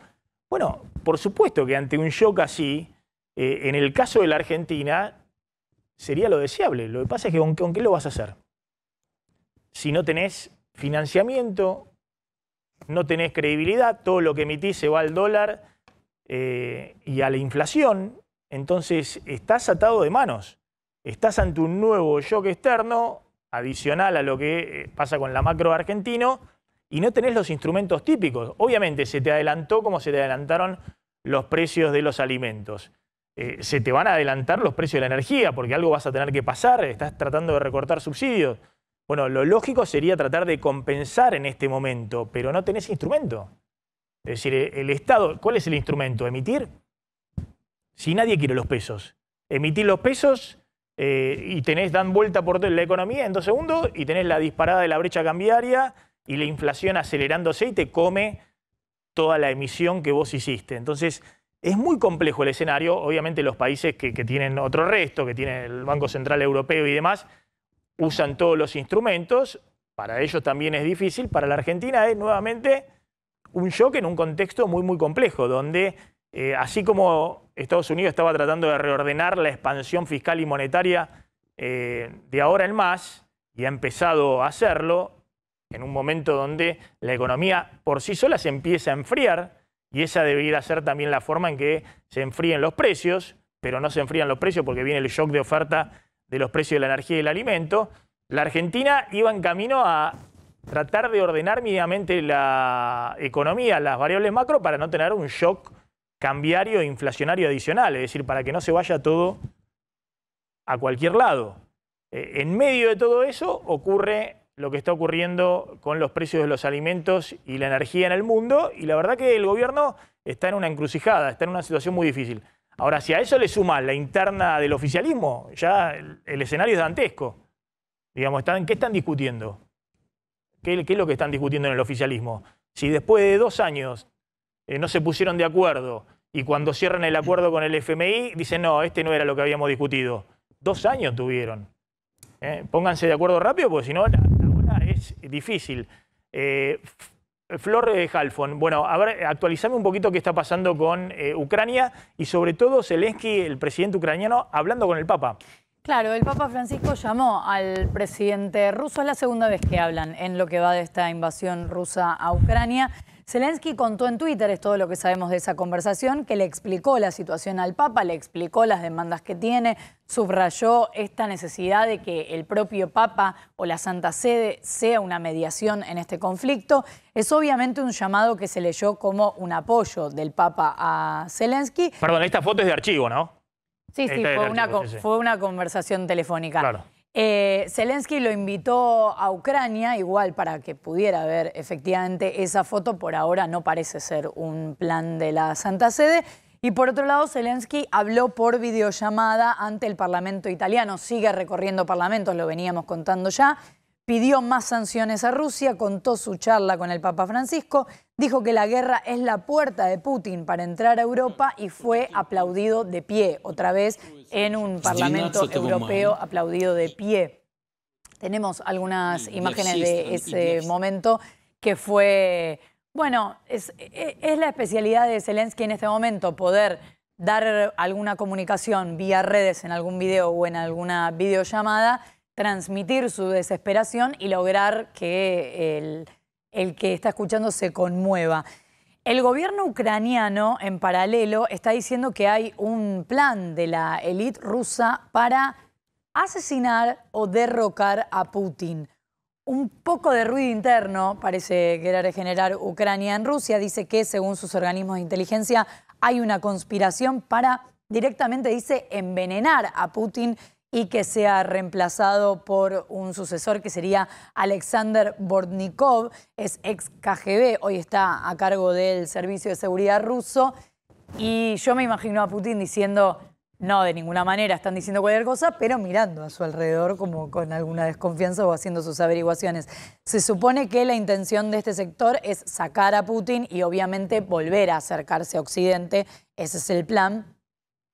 Bueno, por supuesto que ante un shock así, en el caso de la Argentina, sería lo deseable. Lo que pasa es que ¿con qué lo vas a hacer? Si no tenés financiamiento, no tenés credibilidad, todo lo que emitís se va al dólar y a la inflación. Entonces estás atado de manos, estás ante un nuevo shock externo, adicional a lo que pasa con la macro argentino, y no tenés los instrumentos típicos. Obviamente se te adelantó como se te adelantaron los precios de los alimentos. Se te van a adelantar los precios de la energía, porque algo vas a tener que pasar, estás tratando de recortar subsidios. Bueno, lo lógico sería tratar de compensar en este momento, pero no tenés instrumento. Es decir, el Estado, ¿cuál es el instrumento? ¿Emitir? Si nadie quiere los pesos. Emitís los pesos y dan vuelta por la economía en 2 segundos y tenés la disparada de la brecha cambiaria y la inflación acelerándose y te come toda la emisión que vos hiciste. Entonces, es muy complejo el escenario. Obviamente los países que tienen otro resto, que tienen el Banco Central Europeo y demás, usan todos los instrumentos. Para ellos también es difícil. Para la Argentina es nuevamente un shock en un contexto muy, muy complejo, donde así como Estados Unidos estaba tratando de reordenar la expansión fiscal y monetaria de ahora en más, y ha empezado a hacerlo en un momento donde la economía por sí sola se empieza a enfriar, y esa debería ser también la forma en que se enfríen los precios, pero no se enfrían los precios porque viene el shock de oferta de los precios de la energía y el alimento. La Argentina iba en camino a tratar de ordenar mínimamente la economía, las variables macro, para no tener un shock cambiario e inflacionario adicional, es decir, para que no se vaya todo a cualquier lado. En medio de todo eso ocurre lo que está ocurriendo con los precios de los alimentos y la energía en el mundo, y la verdad que el gobierno está en una encrucijada, está en una situación muy difícil. Ahora, si a eso le suma la interna del oficialismo, ya el escenario es dantesco. Digamos, ¿qué están discutiendo? ¿Qué es lo que están discutiendo en el oficialismo? Si después de 2 años no se pusieron de acuerdo y cuando cierran el acuerdo con el FMI dicen, no, este no era lo que habíamos discutido. 2 años tuvieron. Pónganse de acuerdo rápido porque si no, la hora es difícil. Flor Halfon, bueno, a ver, actualizame un poquito qué está pasando con Ucrania y sobre todo Zelensky, el presidente ucraniano, hablando con el Papa. Claro, el Papa Francisco llamó al presidente ruso, es la segunda vez que hablan en lo que va de esta invasión rusa a Ucrania. Zelensky contó en Twitter, es todo lo que sabemos de esa conversación, que le explicó la situación al Papa, le explicó las demandas que tiene, subrayó esta necesidad de que el propio Papa o la Santa Sede sea una mediación en este conflicto. Es obviamente un llamado que se leyó como un apoyo del Papa a Zelensky. Perdón, esta foto es de archivo, ¿no? Sí, fue una conversación telefónica. Claro. Zelensky lo invitó a Ucrania, igual para que pudiera ver efectivamente esa foto. Por ahora no parece ser un plan de la Santa Sede. Y por otro lado, Zelensky habló por videollamada ante el Parlamento italiano. Sigue recorriendo parlamentos, lo veníamos contando ya. Pidió más sanciones a Rusia, contó su charla con el Papa Francisco, dijo que la guerra es la puerta de Putin para entrar a Europa y fue aplaudido de pie, otra vez en un Parlamento europeo aplaudido de pie. Tenemos algunas imágenes de ese momento que fue, bueno, es la especialidad de Zelensky en este momento, poder dar alguna comunicación vía redes en algún video o en alguna videollamada, transmitir su desesperación y lograr que el que está escuchando se conmueva. El gobierno ucraniano, en paralelo, está diciendo que hay un plan de la élite rusa para asesinar o derrocar a Putin. Un poco de ruido interno parece querer generar Ucrania en Rusia. Dice que, según sus organismos de inteligencia, hay una conspiración para directamente, dice, envenenar a Putin y que sea reemplazado por un sucesor que sería Alexander Bortnikov, es ex KGB, hoy está a cargo del Servicio de Seguridad ruso. Y yo me imagino a Putin diciendo, no, de ninguna manera, están diciendo cualquier cosa, pero mirando a su alrededor como con alguna desconfianza o haciendo sus averiguaciones. Se supone que la intención de este sector es sacar a Putin y obviamente volver a acercarse a Occidente, ese es el plan.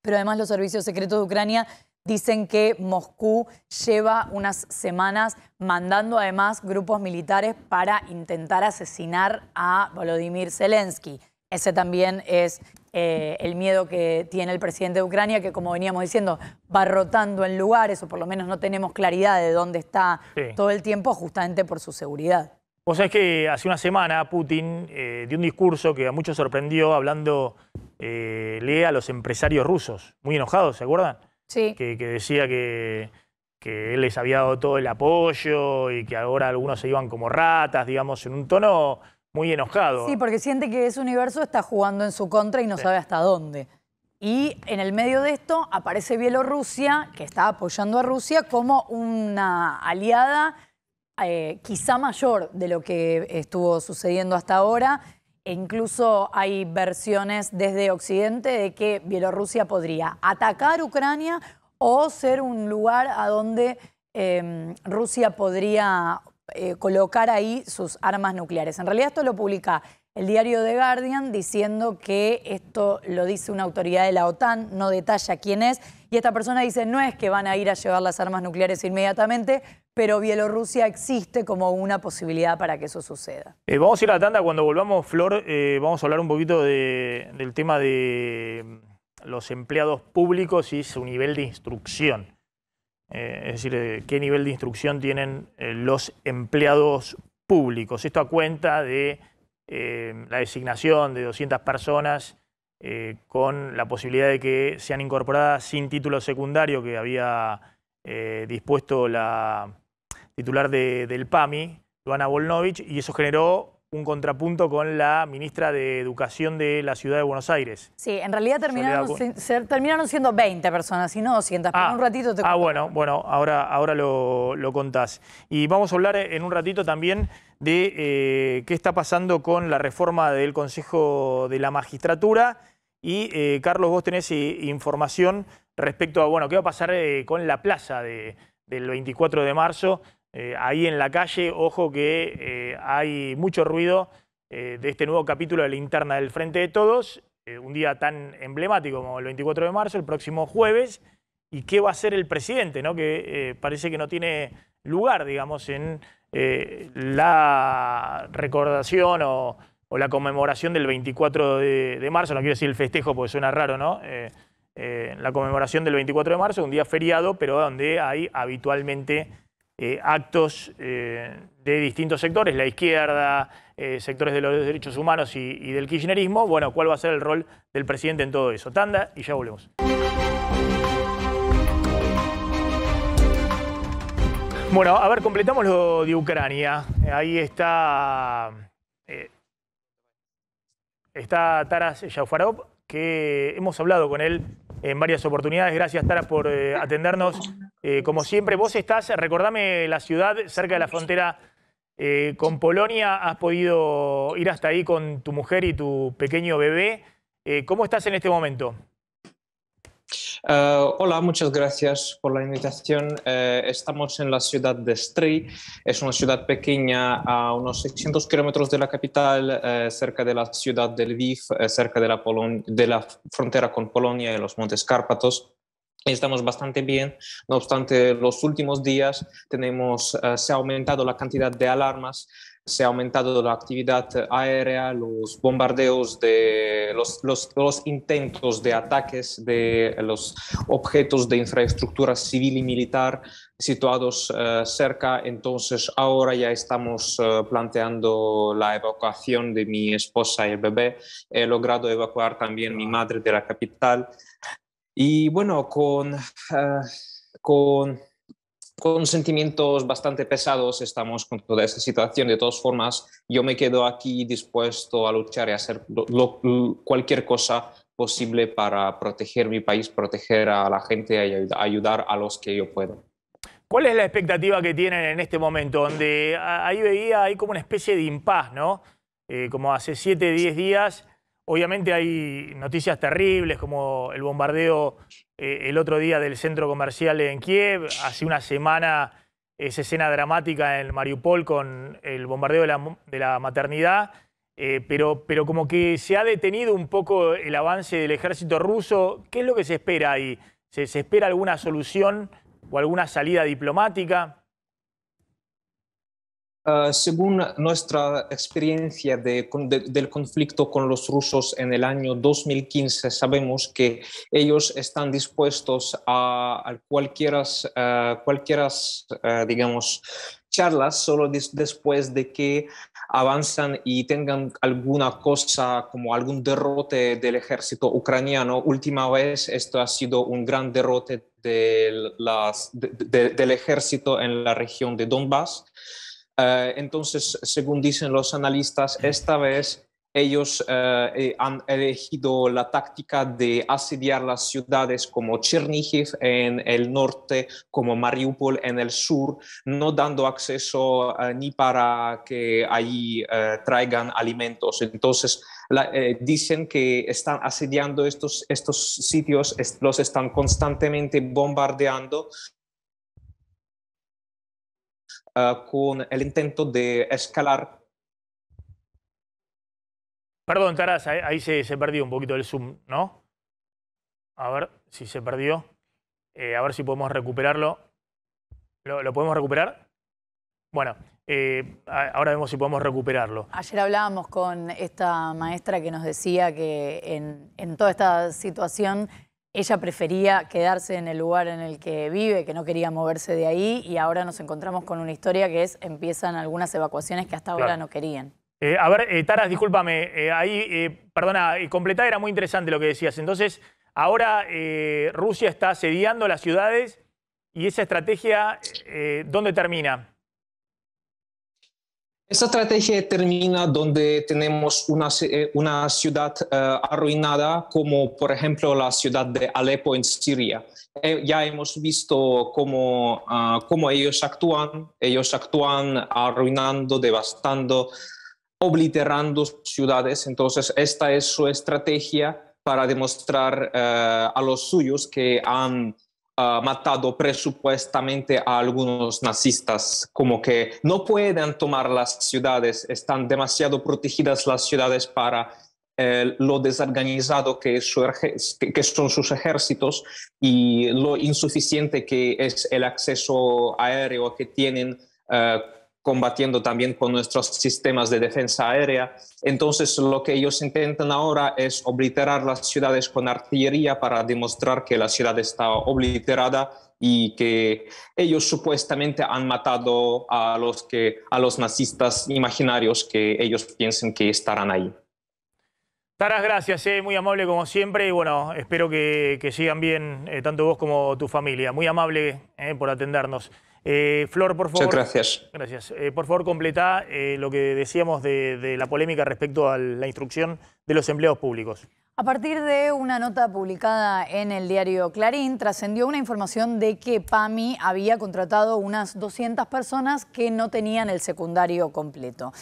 Pero además los servicios secretos de Ucrania dicen que Moscú lleva unas semanas mandando además grupos militares para intentar asesinar a Volodymyr Zelensky. Ese también es el miedo que tiene el presidente de Ucrania, que como veníamos diciendo, va rotando en lugares, o por lo menos no tenemos claridad de dónde está todo el tiempo, justamente por su seguridad. Vos sabés que hace una semana Putin dio un discurso que a muchos sorprendió, hablando a los empresarios rusos, muy enojados, ¿se acuerdan? Sí. Que decía que él les había dado todo el apoyo y que ahora algunos se iban como ratas, digamos, en un tono muy enojado. Sí, porque siente que ese universo está jugando en su contra y no sabe hasta dónde. Y en el medio de esto aparece Bielorrusia, que está apoyando a Rusia como una aliada quizá mayor de lo que estuvo sucediendo hasta ahora. E incluso hay versiones desde Occidente de que Bielorrusia podría atacar Ucrania o ser un lugar a donde Rusia podría colocar ahí sus armas nucleares. En realidad esto lo publica el diario The Guardian diciendo que esto lo dice una autoridad de la OTAN, no detalla quién es, y esta persona dice no es que van a ir a llevar las armas nucleares inmediatamente, pero Bielorrusia existe como una posibilidad para que eso suceda. Vamos a ir a la tanda, cuando volvamos, Flor, vamos a hablar un poquito del tema de los empleados públicos y su nivel de instrucción. Es decir, qué nivel de instrucción tienen los empleados públicos. Esto a cuenta de la designación de 200 personas con la posibilidad de que sean incorporadas sin título secundario que había dispuesto la titular del PAMI, Luana Volnovich, y eso generó un contrapunto con la ministra de Educación de la Ciudad de Buenos Aires. Sí, en realidad terminaron siendo 20 personas y no 200, pero en un ratito te cuento. Bueno, ahora lo contás. Y vamos a hablar en un ratito también de qué está pasando con la reforma del Consejo de la Magistratura. Y Carlos, vos tenés información respecto a, qué va a pasar con la plaza del 24 de marzo. Ahí en la calle, ojo que hay mucho ruido de este nuevo capítulo de la interna del Frente de Todos, un día tan emblemático como el 24 de marzo, el próximo jueves, y qué va a hacer el presidente, ¿no? Que parece que no tiene lugar, digamos, en la recordación o la conmemoración del 24 de marzo, no quiero decir el festejo porque suena raro, ¿no? La conmemoración del 24 de marzo, un día feriado, pero donde hay habitualmente actos de distintos sectores, la izquierda, sectores de los derechos humanos y del kirchnerismo. Bueno, ¿cuál va a ser el rol del presidente en todo eso? Tanda y ya volvemos. Bueno, a ver, completamos lo de Ucrania. Ahí está Taras Yafarov, que hemos hablado con él en varias oportunidades. Gracias, Taras, por atendernos. Como siempre, vos estás, recordame la ciudad, cerca de la frontera con Polonia. Has podido ir hasta ahí con tu mujer y tu pequeño bebé. ¿Cómo estás en este momento? Hola, muchas gracias por la invitación. Estamos en la ciudad de Stryj. Es una ciudad pequeña a unos 600 kilómetros de la capital, cerca de la ciudad de Lviv, cerca de la frontera con Polonia y los Montes Cárpatos. Estamos bastante bien, no obstante, los últimos días se ha aumentado la cantidad de alarmas, se ha aumentado la actividad aérea, los bombardeos, los intentos de ataques de los objetos de infraestructura civil y militar situados cerca. Entonces ahora ya estamos planteando la evacuación de mi esposa y el bebé. He logrado evacuar también mi madre de la capital. Y bueno, con sentimientos bastante pesados estamos con toda esta situación. De todas formas, yo me quedo aquí dispuesto a luchar y a hacer cualquier cosa posible para proteger mi país, proteger a la gente y ayudar a los que yo pueda. ¿Cuál es la expectativa que tienen en este momento? Donde ahí veía hay como una especie de impas, ¿no? Como hace 7, 10 días. Obviamente hay noticias terribles como el bombardeo el otro día del centro comercial en Kiev. Hace una semana esa escena dramática en Mariupol con el bombardeo de la maternidad. Pero como que se ha detenido un poco el avance del ejército ruso. ¿Qué es lo que se espera ahí? ¿Se espera alguna solución o alguna salida diplomática? Según nuestra experiencia del conflicto con los rusos en el año 2015, sabemos que ellos están dispuestos a cualquier digamos, charlas solo después de que avanzan y tengan alguna cosa como algún derrote del ejército ucraniano. Última vez esto ha sido un gran derrote del ejército en la región de Donbass. Entonces, según dicen los analistas, esta vez ellos han elegido la táctica de asediar las ciudades como Chernihiv en el norte, como Mariupol en el sur, no dando acceso ni para que allí traigan alimentos. Entonces, dicen que están asediando estos sitios, los están constantemente bombardeando, con el intento de escalar. Perdón, Taras, ahí se perdió un poquito el zoom, ¿no? A ver si se perdió. A ver si podemos recuperarlo. ¿Lo podemos recuperar? Bueno, ahora vemos si podemos recuperarlo. Ayer hablábamos con esta maestra que nos decía que en toda esta situación ella prefería quedarse en el lugar en el que vive, que no quería moverse de ahí, y ahora nos encontramos con una historia que empiezan algunas evacuaciones que hasta ahora no querían. A ver, Taras, discúlpame, perdona, completar, era muy interesante lo que decías. Entonces, ahora Rusia está asediando las ciudades y esa estrategia, ¿dónde termina? Esta estrategia termina donde tenemos una ciudad arruinada, como por ejemplo la ciudad de Alepo en Siria. Ya hemos visto cómo ellos actúan arruinando, devastando, obliterando ciudades. Entonces esta es su estrategia para demostrar a los suyos que han matado presupuestamente a algunos nazistas, como que no pueden tomar las ciudades, están demasiado protegidas las ciudades para lo desorganizado que son sus ejércitos y lo insuficiente que es el acceso aéreo que tienen, combatiendo también con nuestros sistemas de defensa aérea. Entonces lo que ellos intentan ahora es obliterar las ciudades con artillería para demostrar que la ciudad está obliterada y que ellos supuestamente han matado a los nazistas imaginarios que ellos piensan que estarán ahí. Taras, gracias, muy amable como siempre y bueno, espero que sigan bien tanto vos como tu familia. Muy amable por atendernos. Flor, por favor. Muchas gracias. Gracias. Por favor, completá lo que decíamos de la polémica respecto a la instrucción de los empleados públicos. A partir de una nota publicada en el diario Clarín, trascendió una información de que PAMI había contratado unas 200 personas que no tenían el secundario completo.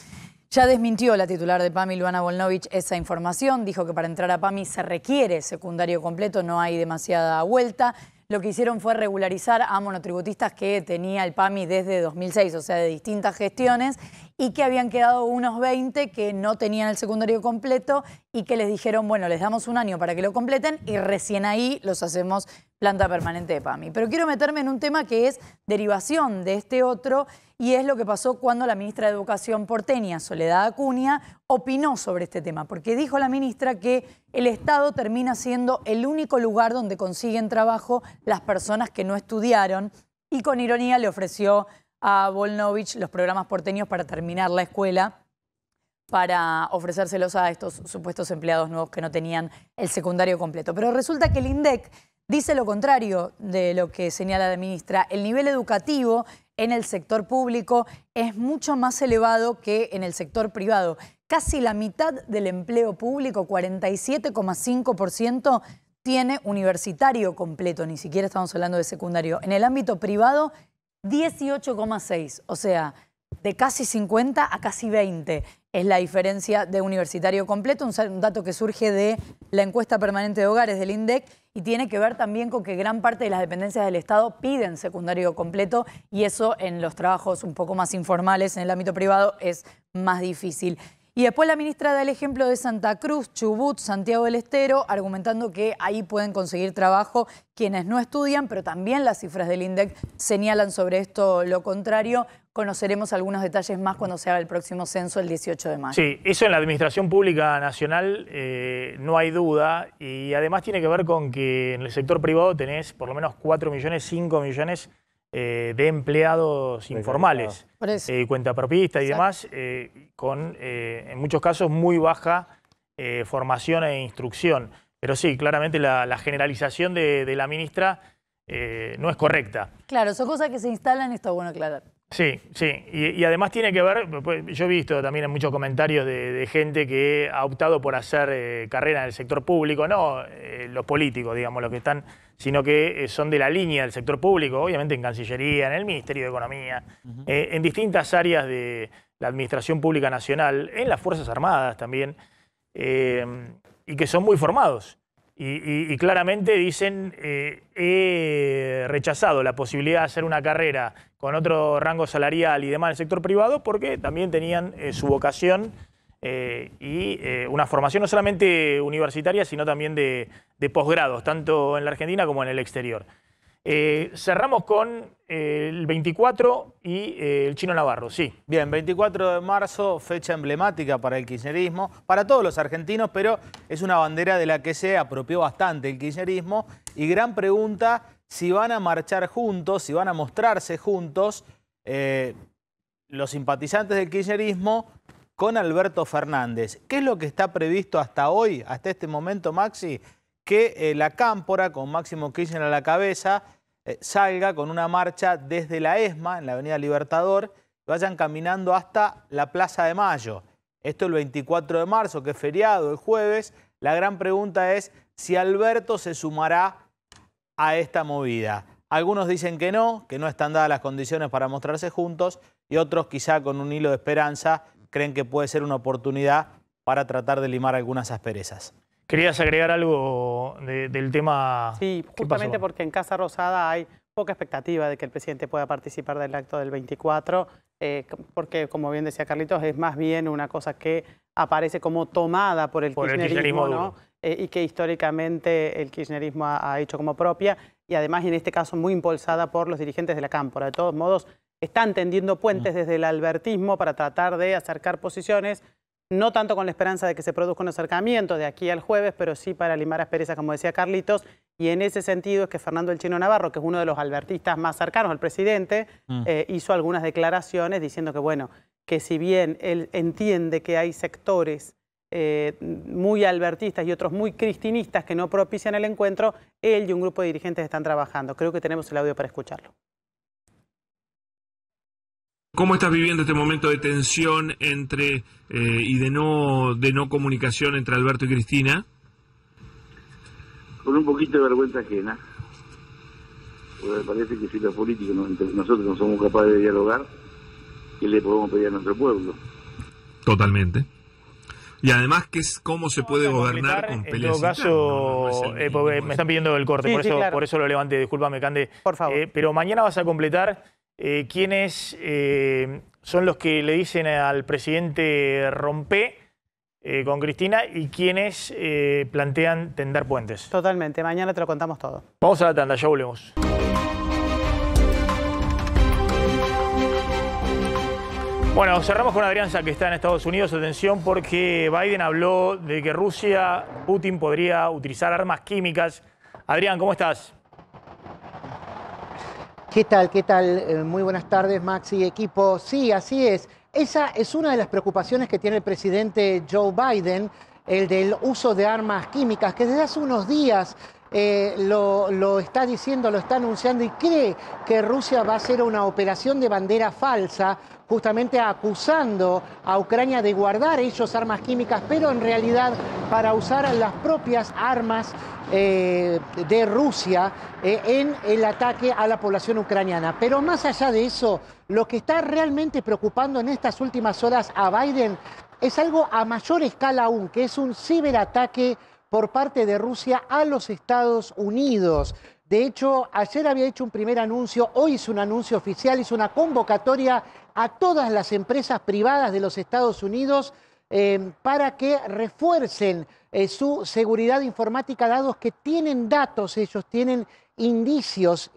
Ya desmintió la titular de PAMI, Luana Volnovich, esa información. Dijo que para entrar a PAMI se requiere secundario completo, no hay demasiada vuelta. Lo que hicieron fue regularizar a monotributistas que tenía el PAMI desde 2006, o sea, de distintas gestiones, y que habían quedado unos 20 que no tenían el secundario completo y que les dijeron, bueno, les damos un año para que lo completen y recién ahí los hacemos planta permanente de PAMI. Pero quiero meterme en un tema que es derivación de este otro y es lo que pasó cuando la ministra de Educación porteña, Soledad Acuña, opinó sobre este tema, porque dijo la ministra que el Estado termina siendo el único lugar donde consiguen trabajo las personas que no estudiaron y con ironía le ofreció a Volnovich los programas porteños para terminar la escuela, para ofrecérselos a estos supuestos empleados nuevos que no tenían el secundario completo. Pero resulta que el INDEC dice lo contrario de lo que señala la ministra. El nivel educativo en el sector público es mucho más elevado que en el sector privado. Casi la mitad del empleo público, 47,5%, tiene universitario completo, ni siquiera estamos hablando de secundario. En el ámbito privado, 18,6%, o sea, de casi 50 a casi 20 es la diferencia de universitario completo, un dato que surge de la encuesta permanente de hogares del INDEC y tiene que ver también con que gran parte de las dependencias del Estado piden secundario completo y eso en los trabajos un poco más informales en el ámbito privado es más difícil. Y después la ministra da el ejemplo de Santa Cruz, Chubut, Santiago del Estero, argumentando que ahí pueden conseguir trabajo quienes no estudian, pero también las cifras del INDEC señalan sobre esto lo contrario. Conoceremos algunos detalles más cuando se haga el próximo censo el 18 de mayo. Sí, eso en la Administración Pública Nacional no hay duda y además tiene que ver con que en el sector privado tenés por lo menos 4 millones, 5 millones de empleados informales, cuentapropistas y demás, con en muchos casos muy baja formación e instrucción. Pero sí, claramente la generalización de la ministra no es correcta. Claro, son cosas que se instalan, está bueno aclarar. Sí, sí, y además tiene que ver, yo he visto también en muchos comentarios de gente que ha optado por hacer carrera en el sector público, no los políticos, digamos, los que están, sino que son de la línea del sector público, obviamente en Cancillería, en el Ministerio de Economía, en distintas áreas de la Administración Pública Nacional, en las Fuerzas Armadas también, y que son muy formados. Y claramente dicen, he rechazado la posibilidad de hacer una carrera con otro rango salarial y demás en el sector privado porque también tenían su vocación y una formación no solamente universitaria, sino también de posgrados, tanto en la Argentina como en el exterior. Cerramos con el 24 y el Chino Navarro, sí. Bien, 24 de marzo, fecha emblemática para el kirchnerismo, para todos los argentinos, pero es una bandera de la que se apropió bastante el kirchnerismo. Y gran pregunta, si van a marchar juntos, si van a mostrarse juntos los simpatizantes del kirchnerismo con Alberto Fernández. ¿Qué es lo que está previsto hasta hoy, hasta este momento, Maxi? Que la Cámpora, con Máximo Kirchner a la cabeza, salga con una marcha desde la ESMA, en la Avenida Libertador, vayan caminando hasta la Plaza de Mayo. Esto el 24 de marzo, que es feriado, el jueves. La gran pregunta es si Alberto se sumará a esta movida. Algunos dicen que no están dadas las condiciones para mostrarse juntos, y otros, quizá con un hilo de esperanza, creen que puede ser una oportunidad para tratar de limar algunas asperezas. ¿Querías agregar algo del tema? Sí, justamente porque en Casa Rosada hay poca expectativa de que el presidente pueda participar del acto del 24, porque, como bien decía Carlitos, es más bien una cosa que aparece como tomada por el kirchnerismo, ¿no? Y que históricamente el kirchnerismo ha hecho como propia, y además en este caso muy impulsada por los dirigentes de la Cámpora. De todos modos, están tendiendo puentes desde el albertismo para tratar de acercar posiciones, no tanto con la esperanza de que se produzca un acercamiento de aquí al jueves, pero sí para limar asperezas, como decía Carlitos, y en ese sentido es que Fernando El Chino Navarro, que es uno de los albertistas más cercanos al presidente, hizo algunas declaraciones diciendo que, bueno, que si bien él entiende que hay sectores muy albertistas y otros muy cristinistas que no propician el encuentro, él y un grupo de dirigentes están trabajando. Creo que tenemos el audio para escucharlo. ¿Cómo estás viviendo este momento de tensión y de no comunicación entre Alberto y Cristina? Con un poquito de vergüenza ajena. Porque me parece que si los políticos entre nosotros no somos capaces de dialogar, ¿qué le podemos pedir a nuestro pueblo? Totalmente. Y además, ¿cómo se puede gobernar con peleas internas? En todo caso, porque me están pidiendo el corte, por eso lo levanté. Discúlpame, Cande. Por favor. Pero mañana vas a completar quiénes son los que le dicen al presidente rompe con Cristina y quienes plantean tender puentes. Totalmente. Mañana te lo contamos todo. Vamos a la tanda, ya volvemos. Bueno, cerramos con Adrián Sack, que está en Estados Unidos. Atención, porque Biden habló de que Putin podría utilizar armas químicas. Adrián, ¿cómo estás? ¿Qué tal? ¿Qué tal? Muy buenas tardes, Max y equipo. Sí, así es. Esa es una de las preocupaciones que tiene el presidente Joe Biden, el del uso de armas químicas, que desde hace unos días lo está diciendo, lo está anunciando, y cree que Rusia va a hacer una operación de bandera falsa, justamente acusando a Ucrania de guardar ellos armas químicas, pero en realidad para usar las propias armas de Rusia en el ataque a la población ucraniana. Pero más allá de eso, lo que está realmente preocupando en estas últimas horas a Biden es algo a mayor escala aún, que es un ciberataque por parte de Rusia a los Estados Unidos. De hecho, ayer había hecho un primer anuncio, hoy hizo un anuncio oficial, hizo una convocatoria a todas las empresas privadas de los Estados Unidos para que refuercen su seguridad informática, dados que tienen datos, ellos tienen indicios,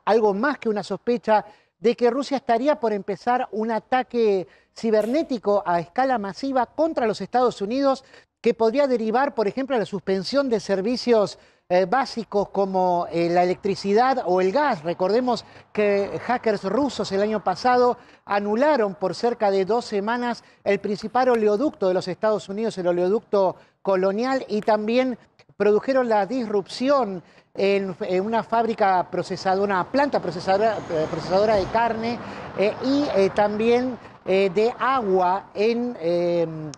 algo más que una sospecha, de que Rusia estaría por empezar un ataque cibernético a escala masiva contra los Estados Unidos, que podría derivar, por ejemplo, a la suspensión de servicios básicos como la electricidad o el gas. Recordemos que hackers rusos el año pasado anularon por cerca de 2 semanas el principal oleoducto de los Estados Unidos, el oleoducto Colonial, y también produjeron la disrupción en una fábrica procesadora, una planta procesadora de carne y también de agua en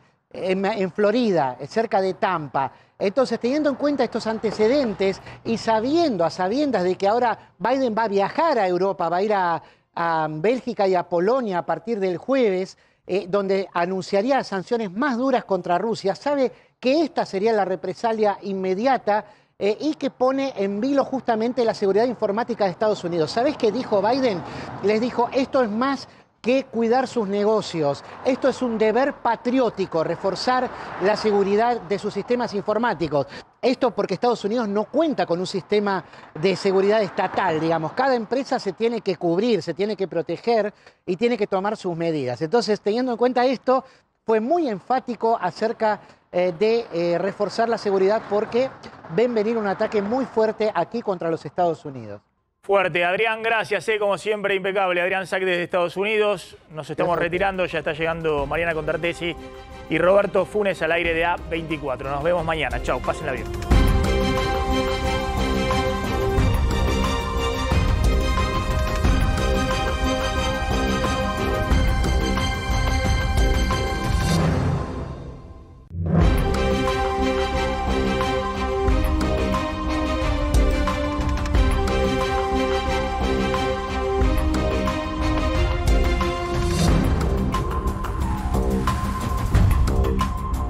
Florida, cerca de Tampa. Entonces, teniendo en cuenta estos antecedentes y a sabiendas de que ahora Biden va a viajar a Europa, va a ir a Bélgica y a Polonia a partir del jueves, donde anunciaría sanciones más duras contra Rusia, sabe que esta sería la represalia inmediata y que pone en vilo justamente la seguridad informática de Estados Unidos. ¿Sabés qué dijo Biden? Les dijo, esto es más que cuidar sus negocios. Esto es un deber patriótico, reforzar la seguridad de sus sistemas informáticos. Esto porque Estados Unidos no cuenta con un sistema de seguridad estatal, digamos. Cada empresa se tiene que cubrir, se tiene que proteger y tiene que tomar sus medidas. Entonces, teniendo en cuenta esto, fue muy enfático acerca de reforzar la seguridad, porque ven venir un ataque muy fuerte aquí contra los Estados Unidos. Fuerte. Adrián, gracias. Como siempre, impecable. Adrián Sack desde Estados Unidos. Nos estamos retirando. Ya está llegando Mariana Contartesi y Roberto Funes al aire de A24. Nos vemos mañana. Chau. Pásenla bien.